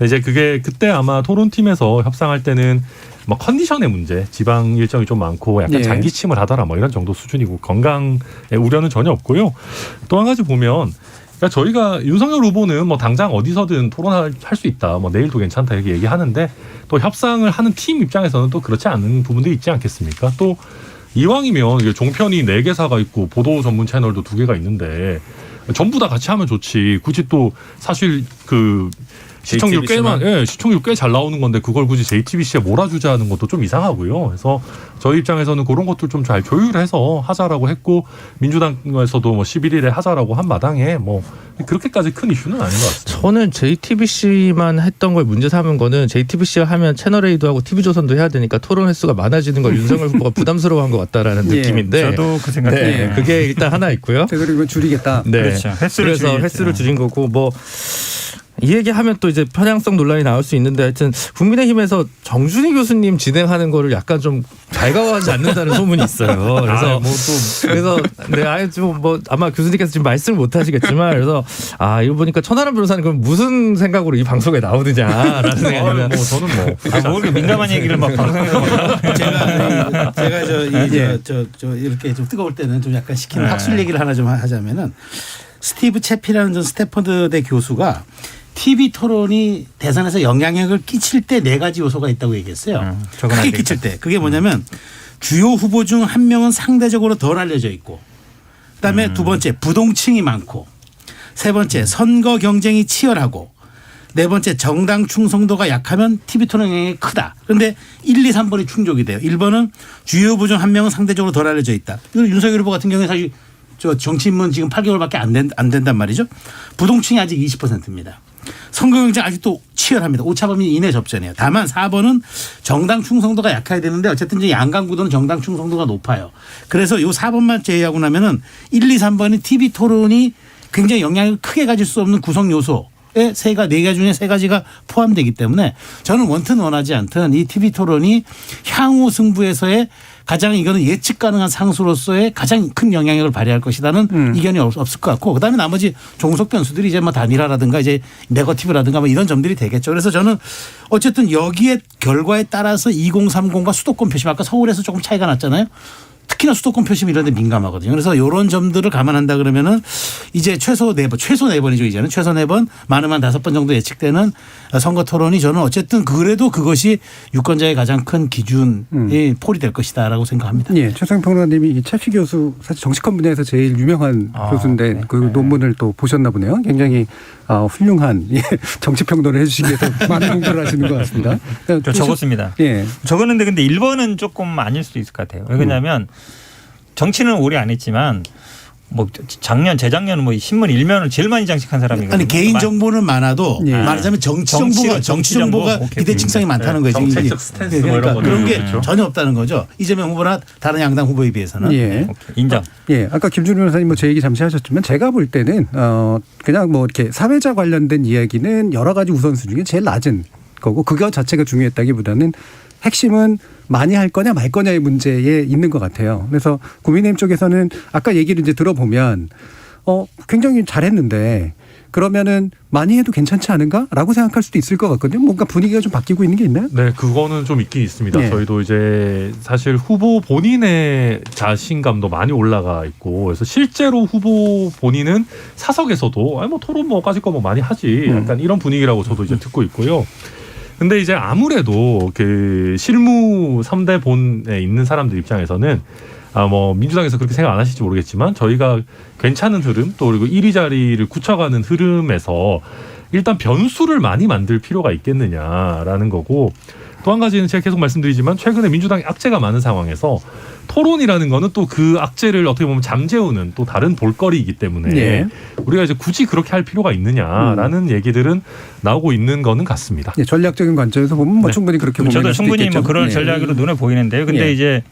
이제 그게 그때 아마 토론팀에서 협상할 때는 뭐 컨디션의 문제, 지방 일정이 좀 많고 약간 장기침을 하더라 뭐 이런 정도 수준이고 건강에 우려는 전혀 없고요. 또 한 가지 보면 그러니까 저희가 윤석열 후보는 뭐 당장 어디서든 토론할 수 있다, 뭐 내일도 괜찮다 이렇게 얘기하는데 또 협상을 하는 팀 입장에서는 또 그렇지 않은 부분들이 있지 않겠습니까? 또 이왕이면 이게 종편이 4개사가 있고 보도 전문 채널도 2개가 있는데 전부 다 같이 하면 좋지. 굳이 또 사실 그 시청률 시청률 꽤 잘 나오는 건데 그걸 굳이 JTBC에 몰아주자는 것도 좀 이상하고요. 그래서 저희 입장에서는 그런 것들 좀 잘 조율해서 하자라고 했고 민주당에서도 뭐 11일에 하자라고 한 마당에 뭐 그렇게까지 큰 이슈는 아닌 것 같습니다. 저는 JTBC만 했던 걸 문제 삼은 거는 JTBC가 하면 채널A도 하고 TV조선도 해야 되니까 토론 횟수가 많아지는 걸 윤석열 후보가 부담스러워한 것 같다라는 느낌인데 저도 그 생각이에요. 그게 일단 하나 있고요. 그리고 줄이겠다. 네. 그렇죠. 그래서 횟수를 줄인 거고 뭐 이 얘기하면 또 이제 편향성 논란이 나올 수 있는데 하여튼 국민의힘에서 정준희 교수님 진행하는 거를 약간 좀 달가워하지 않는다는 소문이 있어요. 그래서 그래서 네, 아예 좀 뭐 아마 교수님께서 지금 말씀을 못 하시겠지만 그래서 이거 보니까 천하람 변호사는 그럼 무슨 생각으로 이 방송에 나오느냐라는 생각이면 뭐 저는 뭐 뭐 이렇게 민감한 얘기를 막 방송에서 막 제가 저 이렇게 좀 뜨거울 때는 좀 약간 시키는 학술 얘기를 하나 좀 하자면은 스티브 채피라는 전 스탠퍼드대 교수가 TV 토론이 대선에서 영향력을 끼칠 때 4가지 요소가 있다고 얘기했어요. 크게 끼칠 때. 그게 뭐냐면 주요 후보 중 한 명은 상대적으로 덜 알려져 있고 그다음에 두 번째 부동층이 많고 세 번째 선거 경쟁이 치열하고 네 번째 정당 충성도가 약하면 TV 토론 영향이 크다. 그런데 1, 2, 3번이 충족이 돼요. 1번은 주요 후보 중 한 명은 상대적으로 덜 알려져 있다. 윤석열 후보 같은 경우에 사실 저 정치인문 지금 8개월밖에 안 된단 말이죠. 부동층이 아직 20%입니다. 선거 경쟁 아직도 치열합니다. 오차범위 이내 접전이에요. 다만 4번은 정당 충성도가 약해야 되는데 어쨌든 이제 양강구도는 정당 충성도가 높아요. 그래서 요 4번만 제외하고 나면은 1, 2, 3번이 TV 토론이 굉장히 영향을 크게 가질 수 없는 구성 요소에 네 개 중에 3가지가 포함되기 때문에 저는 원튼 원하지 않든 이 TV 토론이 향후 승부에서의 가장 이거는 예측 가능한 상수로서의 가장 큰 영향력을 발휘할 것이라는 이견이 없을 것 같고 그다음에 나머지 종속 변수들이 이제 뭐 단일화라든가 이제 네거티브라든가 뭐 이런 점들이 되겠죠. 그래서 저는 어쨌든 여기에 결과에 따라서 2030과 수도권 표심 아까 서울에서 조금 차이가 났잖아요. 특히나 수도권 표심 이런 데 민감하거든요. 그래서 이런 점들을 감안한다 그러면은 이제 최소 4번이죠. 이제는 최소 4번 많으면 5번 정도 예측되는 선거 토론이 저는 어쨌든 그래도 그것이 유권자의 가장 큰 기준이 폴이 될 것이다라고 생각합니다. 예, 최수영 평론가님이 이 최피 교수 사실 정치권 분야에서 제일 유명한 교수인데 네. 그 논문을 또 보셨나 보네요. 굉장히 훌륭한 정치 평론을 해주시기 위해서 많은 공부를 하시는 것 같습니다. 저 적었습니다. 예. 적었는데 근데 1번은 조금 아닐 수도 있을 것 같아요. 왜냐하면 정치는 오래 안 했지만 뭐 재작년 뭐 신문 1면을 제일 많이 장식한 사람이거든요. 아니 개인 정보는 많아도 예. 말하자면 정치 정보가 기대칭상이 많다는 거예요. 정책적 스탠스 뭐 그러니까 이런 그런 게 것들. 전혀 없다는 거죠. 이재명 후보나 다른 양당 후보에 비해서는. 예. 오케이, 인정. 예, 아까 김준우 변호사님 뭐 제 얘기 잠시 하셨지만 제가 볼 때는 그냥 뭐 이렇게 사회자 관련된 이야기는 여러 가지 우선순위 중에 제일 낮은 거고 그거 자체가 중요했다기보다는 핵심은 많이 할 거냐 말 거냐의 문제에 있는 것 같아요. 그래서 국민의힘 쪽에서는 아까 얘기를 이제 들어보면 굉장히 잘했는데 그러면은 많이 해도 괜찮지 않은가라고 생각할 수도 있을 것 같거든요. 뭔가 분위기가 좀 바뀌고 있는 게 있나요? 네, 그거는 좀 있긴 있습니다. 네. 저희도 이제 사실 후보 본인의 자신감도 많이 올라가 있고, 그래서 실제로 후보 본인은 사석에서도 뭐 토론 뭐 까짓 거 뭐 많이 하지, 약간 이런 분위기라고 저도 이제 듣고 있고요. 근데 이제 아무래도 그 실무 3대 본에 있는 사람들 입장에서는 뭐 민주당에서 그렇게 생각 안 하실지 모르겠지만 저희가 괜찮은 흐름 또 그리고 1위 자리를 굳혀가는 흐름에서 일단 변수를 많이 만들 필요가 있겠느냐라는 거고, 또 한 가지는 제가 계속 말씀드리지만 최근에 민주당이 악재가 많은 상황에서 토론이라는 거는 또 그 악재를 어떻게 보면 잠재우는 또 다른 볼거리이기 때문에 네. 우리가 이제 굳이 그렇게 할 필요가 있느냐라는 얘기들은 나오고 있는 거는 같습니다. 예, 전략적인 관점에서 보면 뭐 네. 충분히 그렇게 보면 저도 충분히 있겠죠. 뭐 그런 네. 전략으로 눈에 보이는데요. 근데 예. 이제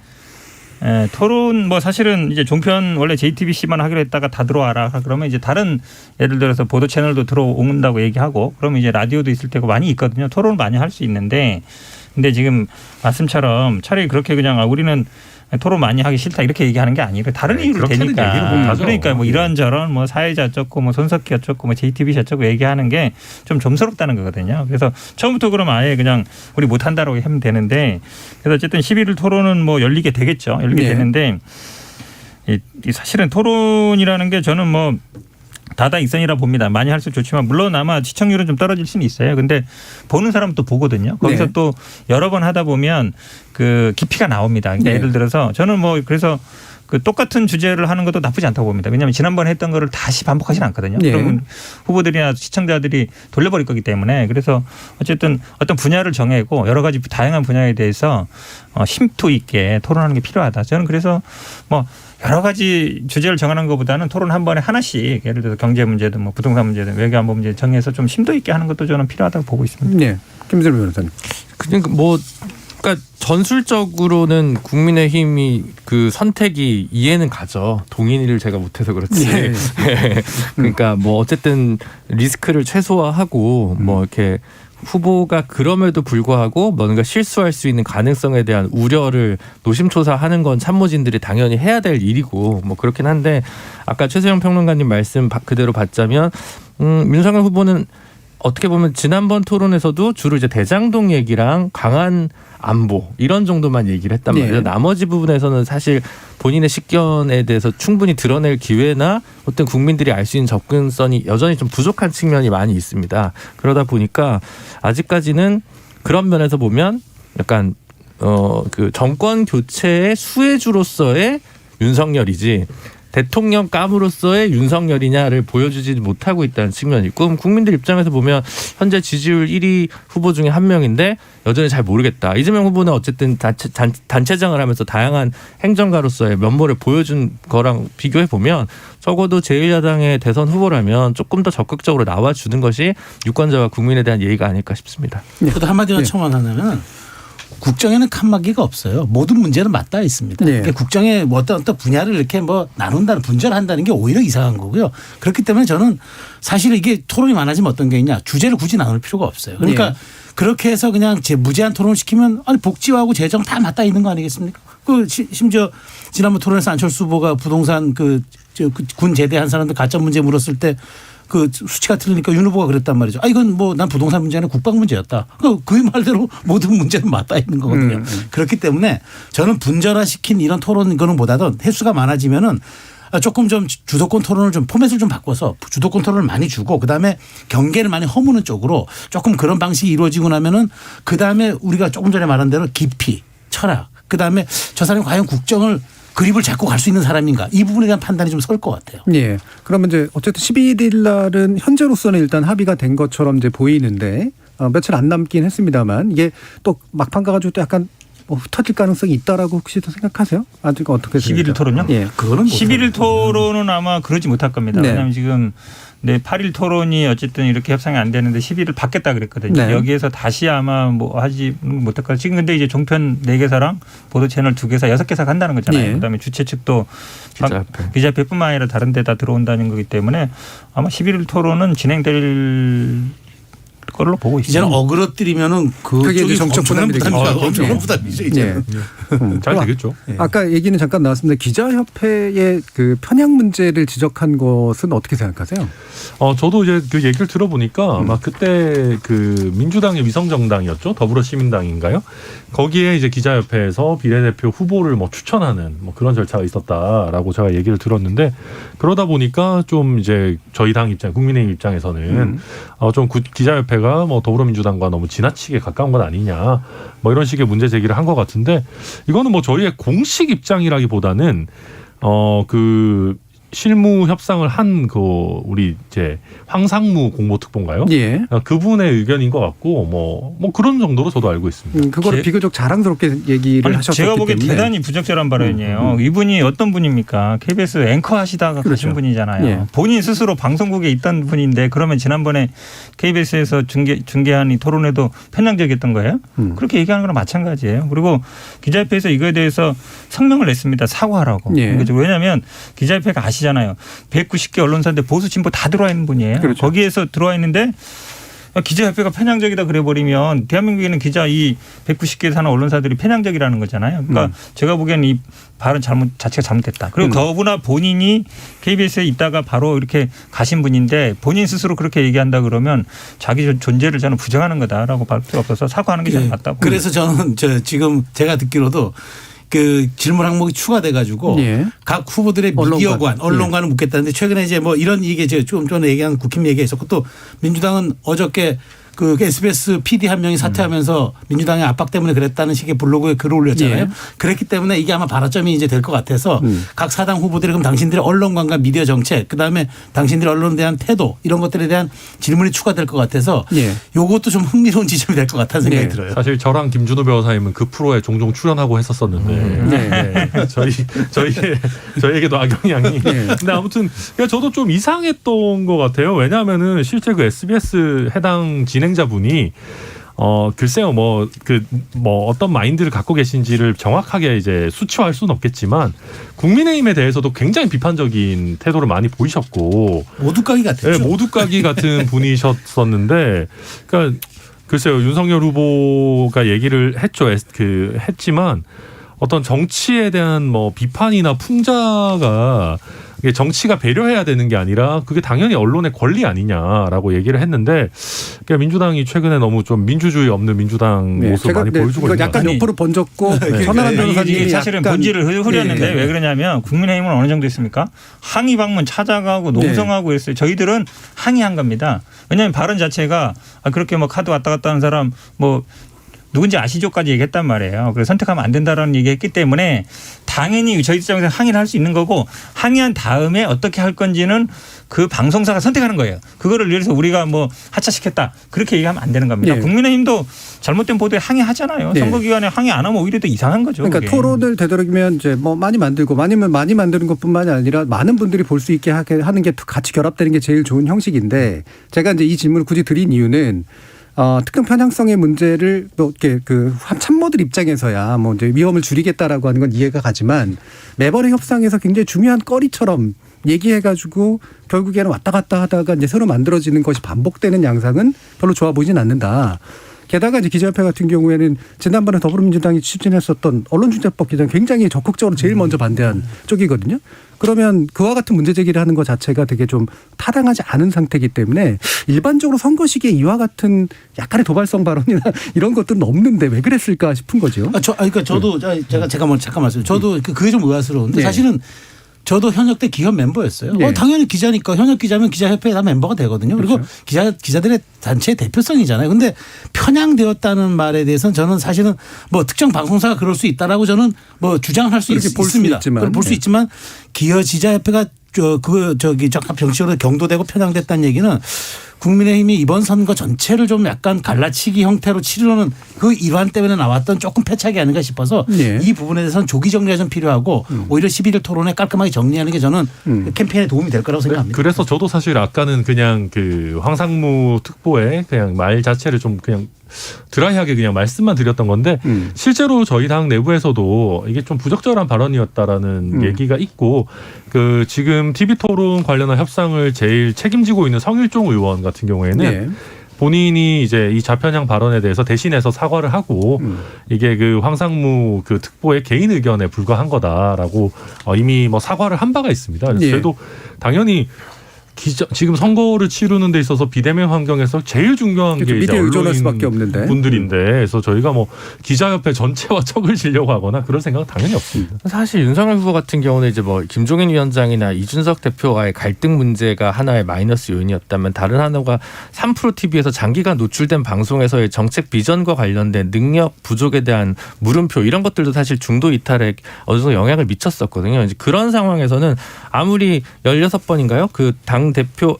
토론 뭐 사실은 이제 종편 원래 JTBC만 하기로 했다가 다 들어와라 그러면 이제 다른 예를 들어서 보도 채널도 들어온다고 얘기하고 그러면 이제 라디오도 있을 테고 많이 있거든요. 토론을 많이 할 수 있는데 근데 지금 말씀처럼 차라리 그렇게 그냥 우리는 토론 많이 하기 싫다 이렇게 얘기하는 게 아니고 다른 이유로 그렇게는 얘기를 못 되니까 하죠. 그러니까 뭐 이런저런 뭐 사회자 어쩌고 뭐 손석희 어쩌고 뭐 JTBC 어쩌고 얘기하는 게 좀 점스럽다는 거거든요. 그래서 처음부터 그러면 아예 그냥 우리 못한다라고 하면 되는데 그래서 어쨌든 11일 토론은 뭐 열리게 되겠죠. 열리게 네. 되는데 이 사실은 토론이라는 게 저는 뭐 다다익선이라 봅니다. 많이 할수록 좋지만 물론 아마 시청률은 좀 떨어질 수는 있어요. 근데 보는 사람은 또 보거든요. 거기서 네. 또 여러 번 하다 보면 그 깊이가 나옵니다. 그러니까 네. 예를 들어서 저는 뭐 그래서 그 똑같은 주제를 하는 것도 나쁘지 않다고 봅니다. 왜냐하면 지난번에 했던 거를 다시 반복하지는 않거든요. 네. 그러면 후보들이나 시청자들이 돌려버릴 거기 때문에 그래서 어쨌든 어떤 분야를 정하고 여러 가지 다양한 분야에 대해서 심도 있게 토론하는 게 필요하다. 저는 그래서 뭐 여러 가지 주제를 정하는 것보다는 토론 한 번에 하나씩 예를 들어서 경제 문제든 뭐 부동산 문제든 외교안보 문제 정해서 좀 심도 있게 하는 것도 저는 필요하다고 보고 있습니다. 네, 김준우 변호사님. 그러니까 그러니까 전술적으로는 국민의힘이 그 선택이 이해는 가죠. 동의를 제가 못해서 그렇지. 네. 그러니까 뭐 어쨌든 리스크를 최소화하고 뭐 이렇게 후보가 그럼에도 불구하고 뭔가 실수할 수 있는 가능성에 대한 우려를 노심초사하는 건 참모진들이 당연히 해야 될 일이고 뭐 그렇긴 한데 아까 최수영 평론가님 말씀 그대로 받자면 윤석열 후보는 어떻게 보면 지난번 토론에서도 주로 이제 대장동 얘기랑 강한 안보 이런 정도만 얘기를 했단 말이에요. 네. 나머지 부분에서는 사실 본인의 식견에 대해서 충분히 드러낼 기회나 어떤 국민들이 알 수 있는 접근성이 여전히 좀 부족한 측면이 많이 있습니다. 그러다 보니까 아직까지는 그런 면에서 보면 약간 그 정권 교체의 수혜주로서의 윤석열이지 대통령 감으로서의 윤석열이냐를 보여주지 못하고 있다는 측면이 있고 그럼 국민들 입장에서 보면 현재 지지율 1위 후보 중에 한 명인데 여전히 잘 모르겠다. 이재명 후보는 어쨌든 단체장을 하면서 다양한 행정가로서의 면모를 보여준 거랑 비교해 보면 적어도 제1야당의 대선 후보라면 조금 더 적극적으로 나와주는 것이 유권자와 국민에 대한 예의가 아닐까 싶습니다. 그것도 한마디만 첨언하자면 국정에는 칸막이가 없어요. 모든 문제는 맞닿아 있습니다. 네. 그러니까 국정의 뭐 어떤 분야를 이렇게 뭐 나눈다는 분절한다는 게 오히려 이상한 거고요. 그렇기 때문에 저는 사실 이게 토론이 많아지면 어떤 게 있냐. 주제를 굳이 나눌 필요가 없어요. 그러니까 네. 그렇게 해서 그냥 무제한 토론을 시키면 아니 복지하고 재정 다 맞닿아 있는 거 아니겠습니까? 그 심지어 지난번 토론에서 안철수 후보가 부동산 군 제대한 사람들 가점 문제 물었을 때 그 수치가 틀리니까 윤 후보가 그랬단 말이죠. 아 이건 뭐 난 부동산 문제는 국방 문제였다. 그 말대로 모든 문제는 맞닿아 있는 거거든요. 그렇기 때문에 저는 분절화시킨 이런 토론 거는 보다도 횟수가 많아지면은 조금 좀 주도권 토론을 좀 포맷을 좀 바꿔서 주도권 토론을 많이 주고 그다음에 경계를 많이 허무는 쪽으로 조금 그런 방식이 이루어지고 나면은 그다음에 우리가 조금 전에 말한 대로 깊이 철학 그다음에 저 사람이 과연 국정을 그립을 잡고 갈 수 있는 사람인가 이 부분에 대한 판단이 좀 설 것 같아요. 예. 그러면 이제 어쨌든 11일 날은 현재로서는 일단 합의가 된 것처럼 이제 보이는데 며칠 안 남긴 했습니다만 이게 또 막판 가가지고 또 약간 뭐 흩어질 가능성이 있다라고 혹시 또 생각하세요? 아직 어떻게 11일 토론요? 예. 그거는 11일 토론은 아마 그러지 못할 겁니다. 네. 왜냐하면 지금 8일 토론이 어쨌든 이렇게 협상이 안 되는데 10일을 받겠다 그랬거든요. 네. 여기에서 다시 아마 뭐 하지 못할 거예요. 지금 근데 이제 종편 4개사랑 보도 채널 2개사 6개사 간다는 거잖아요. 네. 그다음에 주최 측도 기자협회. 기자협회뿐만 아니라 다른 데다 들어온다는 거기 때문에 아마 11일 토론은 진행될 걸로 보고 이제는 있습니다. 어그러뜨리면은 그게 이제 그쪽이 정책 엄청난 부담이 부담이죠. 되겠죠. 엄청난 예. 부담이죠. 예. 이제는. 잘 되겠죠. 아까 얘기는 잠깐 나왔습니다. 기자협회의 그 편향 문제를 지적한 것은 어떻게 생각하세요? 저도 이제 그 얘기를 들어보니까 아마 그때 그 민주당의 위성정당이었죠. 더불어시민당인가요? 거기에 이제 기자협회에서 비례대표 후보를 뭐 추천하는 뭐 그런 절차가 있었다라고 제가 얘기를 들었는데 그러다 보니까 좀 이제 저희 당 입장, 국민의힘 입장에서는 좀 기자협회가 뭐 더불어민주당과 너무 지나치게 가까운 건 아니냐 뭐 이런 식의 문제 제기를 한 것 같은데 이거는 뭐 저희의 공식 입장이라기보다는 그 실무 협상을 한 그 우리 이제 황상무 공보특보인가요? 예. 그분의 의견인 것 같고 뭐 그런 정도로 저도 알고 있습니다. 그거를 비교적 자랑스럽게 얘기를 아니, 하셨기 제가 보기엔 때문에. 대단히 부적절한 발언이에요. 이분이 어떤 분입니까? KBS 앵커 하시다가 그렇죠. 가신 분이잖아요. 예. 본인 스스로 방송국에 있던 분인데 그러면 지난번에 KBS에서 중계한 이 토론회도 편향적이었던 거예요? 그렇게 얘기하는 거랑 마찬가지예요. 그리고 기자협회에서 이거에 대해서 성명을 냈습니다. 사과하라고. 예. 왜냐하면 기자협회가 아시잖아요. 190개 언론사인데 보수 진보 다 들어와 있는 분이에요. 그렇죠. 거기에서 들어와 있는데 기자협회가 편향적이다 그래버리면 대한민국에는 기자 이 190개 사는 언론사들이 편향적이라는 거잖아요. 그러니까 제가 보기에는 이 발언 자체가 잘못됐다. 그리고 더구나 본인이 KBS에 있다가 바로 이렇게 가신 분인데 본인 스스로 그렇게 얘기한다 그러면 자기 존재를 저는 부정하는 거다라고 볼 수 없어서 사과하는 게 저는 맞다고. 그래서 저는 지금 제가 듣기로도 그 질문 항목이 추가돼 가지고 예. 각 후보들의 미디어관, 언론관을 묻겠다는데 최근에 이제 뭐 이런 얘기 좀 전에 얘기한 국힘 얘기가 있었고 또 민주당은 어저께 그 SBS PD 한 명이 사퇴하면서 민주당의 압박 때문에 그랬다는 식의 블로그에 글을 올렸잖아요. 예. 그랬기 때문에 이게 아마 발화점이 이제 될 것 같아서 각 사당 후보들이 그럼 당신들의 언론관과 미디어 정책 그다음에 당신들의 언론에 대한 태도 이런 것들에 대한 질문이 추가될 것 같아서 예. 요것도 좀 흥미로운 지점이 될 것 같다는 생각이 예. 들어요. 사실 저랑 김준호 변호사님은 그 프로에 종종 출연하고 했었었는데 저희에게도 악영향이. 근데 아무튼 저도 좀 이상했던 것 같아요. 왜냐하면은 실제 그 SBS 해당 진행자분이 글쎄요 뭐 어떤 마인드를 갖고 계신지를 정확하게 이제 수치화할 수는 없겠지만 국민의힘에 대해서도 굉장히 비판적인 태도를 많이 보이셨고 모두까기 같았죠. 네, 모두까기 같은 분이셨었는데 그러니까 글쎄요 윤석열 후보가 얘기를 했지만 어떤 정치에 대한 뭐 비판이나 풍자가 이게 정치가 배려해야 되는 게 아니라 그게 당연히 언론의 권리 아니냐라고 얘기를 했는데 그러니까 민주당이 최근에 너무 좀 민주주의 없는 민주당 모습을 많이 보여주고 있는 것 약간 같아요. 옆으로 번졌고 천하람 이게 변호사님이 사실은 약간 본질을 흐렸는데 왜 그러냐면 국민의힘은 어느 정도 있습니까? 항의 방문 찾아가고 농성하고 했어요. 저희들은 항의한 겁니다. 왜냐하면 발언 자체가 그렇게 뭐 카드 왔다 갔다 하는 사람 뭐 누군지 아시죠까지 얘기했단 말이에요. 그래서 선택하면 안 된다라는 얘기했기 때문에 당연히 저희 입장에서 항의를 할 수 있는 거고 항의한 다음에 어떻게 할 건지는 그 방송사가 선택하는 거예요. 그거를 위해서 우리가 뭐 하차시켰다 그렇게 얘기하면 안 되는 겁니다. 네. 국민의힘도 잘못된 보도에 항의하잖아요. 네. 선거 기간에 항의 안 하면 오히려 더 이상한 거죠. 그러니까 그게. 토론을 되도록이면 이제 뭐 많이 만들고 많이 만드는 것뿐만이 아니라 많은 분들이 볼 수 있게 하는 게 같이 결합되는 게 제일 좋은 형식인데 제가 이제 이 질문을 굳이 드린 이유는 특검 편향성의 문제를 또 이렇게 그 참모들 입장에서야 뭐 이제 위험을 줄이겠다라고 하는 건 이해가 가지만 매번의 협상에서 굉장히 중요한 거리처럼 얘기해가지고 결국에는 왔다 갔다 하다가 이제 새로 만들어지는 것이 반복되는 양상은 별로 좋아 보이진 않는다. 게다가 이제 기자협회 같은 경우에는 지난번에 더불어민주당이 추진했었던 언론중재법 개정 굉장히 적극적으로 제일 먼저 반대한 쪽이거든요. 그러면 그와 같은 문제 제기를 하는 것 자체가 되게 좀 타당하지 않은 상태이기 때문에 일반적으로 선거 시기에 이와 같은 약간의 도발성 발언이나 이런 것들은 없는데 왜 그랬을까 싶은 거죠. 그러니까 저도 제가 뭐 잠깐 말씀. 저도 그게 좀 의아스러운데 네. 사실은 저도 현역 때 기업 멤버였어요. 네. 당연히 기자니까 현역 기자면 기자협회에 다 멤버가 되거든요. 그리고 기자들의 단체의 대표성이잖아요. 근데 편향되었다는 말에 대해서는 저는 사실은 뭐 특정 방송사가 그럴 수 있다라고 저는 뭐 주장할 수 그렇게 볼 수는 있습니다. 있지만. 볼 수 있지만 기자협회가 적합 정치적으로 경도되고 편향됐다는 얘기는 국민의힘이 이번 선거 전체를 좀 약간 갈라치기 형태로 치르는 그 일환 때문에 나왔던 조금 패착이 아닌가 싶어서 네. 이 부분에 대해서는 조기 정리가 좀 필요하고 오히려 11일 토론에 깔끔하게 정리하는 게 저는 캠페인에 도움이 될 거라고 생각합니다. 그래서 저도 사실 아까는 그냥 그 황상무 특보의 그냥 말 자체를 좀 그냥 드라이하게 그냥 말씀만 드렸던 건데 실제로 저희 당 내부에서도 이게 좀 부적절한 발언이었다라는 얘기가 있고 그 지금 TV 토론 관련한 협상을 제일 책임지고 있는 성일종 의원 같은 경우에는 네. 본인이 이제 이 좌편향 발언에 대해서 대신해서 사과를 하고 이게 그 황상무 그 특보의 개인 의견에 불과한 거다라고 이미 뭐 사과를 한 바가 있습니다. 그래서 네. 저희도 당연히 지금 선거를 치르는 데 있어서 비대면 환경에서 제일 중요한 게 그렇죠. 이제 미디어 의존할 언론인 수밖에 없는데. 분들인데 그래서 저희가 뭐 기자협회 전체와 척을 지려고 하거나 그런 생각은 당연히 없습니다. 사실 윤석열 후보 같은 경우는 이제 뭐 김종인 위원장이나 이준석 대표와의 갈등 문제가 하나의 마이너스 요인이었다면 다른 하나가 3프로 TV에서 장기간 노출된 방송에서의 정책 비전과 관련된 능력 부족에 대한 물음표 이런 것들도 사실 중도 이탈에 어느 정도 영향을 미쳤었거든요. 이제 그런 상황에서는 아무리 16번인가요? 그 당 대표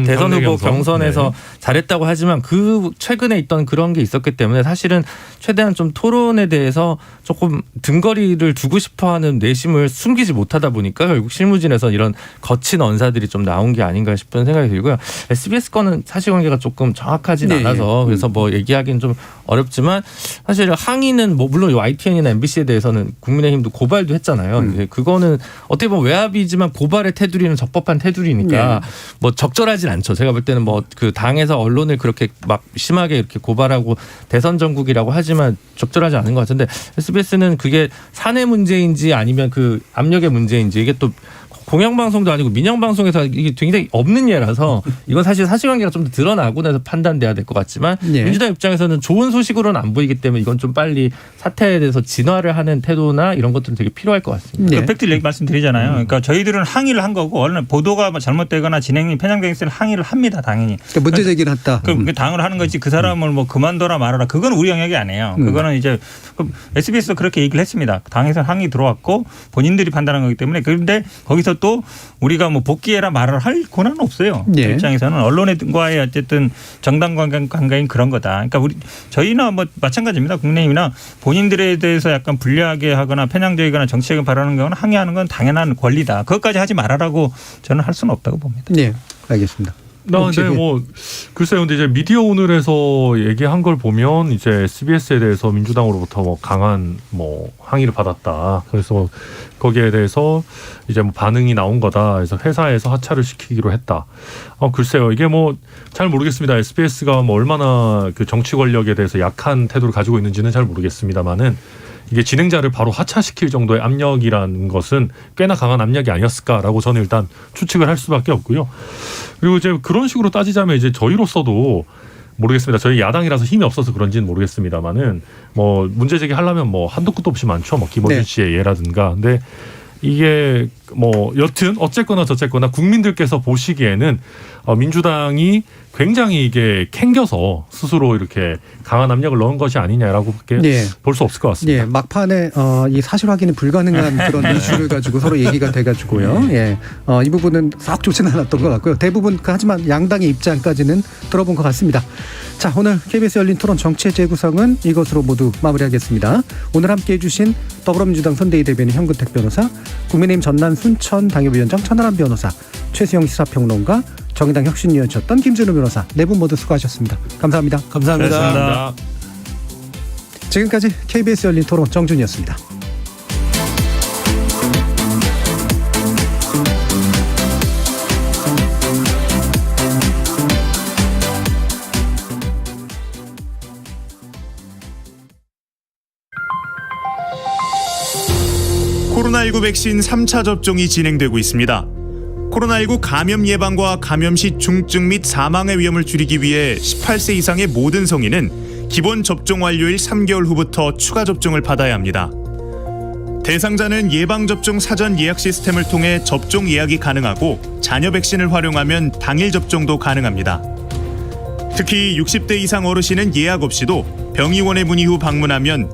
대선 후보 경선에서 잘했다고 하지만 그 최근에 있던 그런 게 있었기 때문에 사실은 최대한 좀 토론에 대해서 조금 등거리를 두고 싶어하는 내심을 숨기지 못하다 보니까 결국 실무진에서 이런 거친 언사들이 좀 나온 게 아닌가 싶은 생각이 들고요. SBS 거는 사실관계가 조금 정확하진 네. 않아서 그래서 뭐 얘기하기는 좀 어렵지만 사실 항의는 뭐 물론 YTN이나 MBC에 대해서는 국민의힘도 고발도 했잖아요. 그거는 어떻게 보면 외압이지만 고발의 테두리는 적법한 테두리니까 뭐 적절하진 않죠. 제가 볼 때는 뭐 그 당에서 언론을 그렇게 막 심하게 이렇게 고발하고 대선 전국이라고 하지만 적절하지 않은 것 같은데 SBS는 그게 사내 문제인지 아니면 그 압력의 문제인지 이게 또 공영방송도 아니고 민영방송에서 이게 굉장히 없는 예라서 이건 사실 사실관계가 좀 더 드러나고 나서 판단돼야 될 것 같지만 네. 민주당 입장에서는 좋은 소식으로는 안 보이기 때문에 이건 좀 빨리 사태에 대해서 진화를 하는 태도나 이런 것들은 되게 필요할 것 같습니다. 네. 그 팩트 얘기 말씀드리잖아요. 그러니까 저희들은 항의를 한 거고 언론 보도가 잘못되거나 진행이 편향되기 때문에 항의를 합니다. 당연히. 그러니까 문제 제기를 했다. 그 당을 하는 거지 그 사람을 뭐 그만둬라 말아라 그건 우리 영역이 아니에요. 그거는 이제 SBS도 그렇게 얘기를 했습니다. 당에서 항의 들어왔고 본인들이 판단한 거기 때문에 그런데 거기서 또 우리가 뭐 복귀해라 말을 할 권한은 없어요. 네. 그 입장에서는 언론과의 어쨌든 정당 관계인 그런 거다. 그러니까 저희나 뭐 마찬가지입니다. 국민의힘이나 본인들에 대해서 약간 불리하게 하거나 편향적이거나 정치적인 발언하는 경우는 항의하는 건 당연한 권리다. 그것까지 하지 말아라고 저는 할 수는 없다고 봅니다. 네, 알겠습니다. 근데 뭐 글쎄요, 근데 이제 미디어 오늘에서 얘기한 걸 보면 이제 SBS에 대해서 민주당으로부터 뭐 강한 뭐 항의를 받았다. 그래서 거기에 대해서 이제 뭐 반응이 나온 거다. 그래서 회사에서 하차를 시키기로 했다. 글쎄요, 이게 뭐 잘 모르겠습니다. SBS가 뭐 얼마나 그 정치 권력에 대해서 약한 태도를 가지고 있는지는 잘 모르겠습니다만은. 이게 진행자를 바로 하차시킬 정도의 압력이라는 것은 꽤나 강한 압력이 아니었을까라고 저는 일단 추측을 할 수밖에 없고요. 그리고 이제 그런 식으로 따지자면 이제 저희로서도 모르겠습니다. 저희 야당이라서 힘이 없어서 그런지는 모르겠습니다만은 뭐 문제 제기하려면 뭐 한도 끝도 없이 많죠. 뭐 김어준 씨의 예라든가. 근데 이게 뭐 여튼 어쨌거나 저쨌거나 국민들께서 보시기에는 민주당이 굉장히 이게 캥겨서 스스로 이렇게 강한 압력을 넣은 것이 아니냐라고밖에 볼 수 없을 것 같습니다. 예, 막판에 이 사실 확인이 불가능한 그런 이슈를 가지고 서로 얘기가 돼가지고요. 예, 이 부분은 썩 좋지는 않았던 것 같고요. 대부분 하지만 양당의 입장까지는 들어본 것 같습니다. 자, 오늘 KBS 열린 토론 정치의 재구성은 이것으로 모두 마무리하겠습니다. 오늘 함께해 주신 더불어민주당 선대위 대변인 현근택 변호사, 국민의힘 전남 순천 당협위원장 천하람 변호사, 최수영 시사평론가, 정의당 혁신위원이었던 김준우 변호사 네 분 모두 수고하셨습니다. 감사합니다. 감사합니다. 고맙습니다. 지금까지 KBS 열린 토론 정준이었습니다. 코로나19 백신 3차 접종이 진행되고 있습니다. 코로나19 감염 예방과 감염 시 중증 및 사망의 위험을 줄이기 위해 18세 이상의 모든 성인은 기본 접종 완료일 3개월 후부터 추가 접종을 받아야 합니다. 대상자는 예방접종 사전 예약 시스템을 통해 접종 예약이 가능하고 자녀 백신을 활용하면 당일 접종도 가능합니다. 특히 60대 이상 어르신은 예약 없이도 병의원에 문의 후 방문하면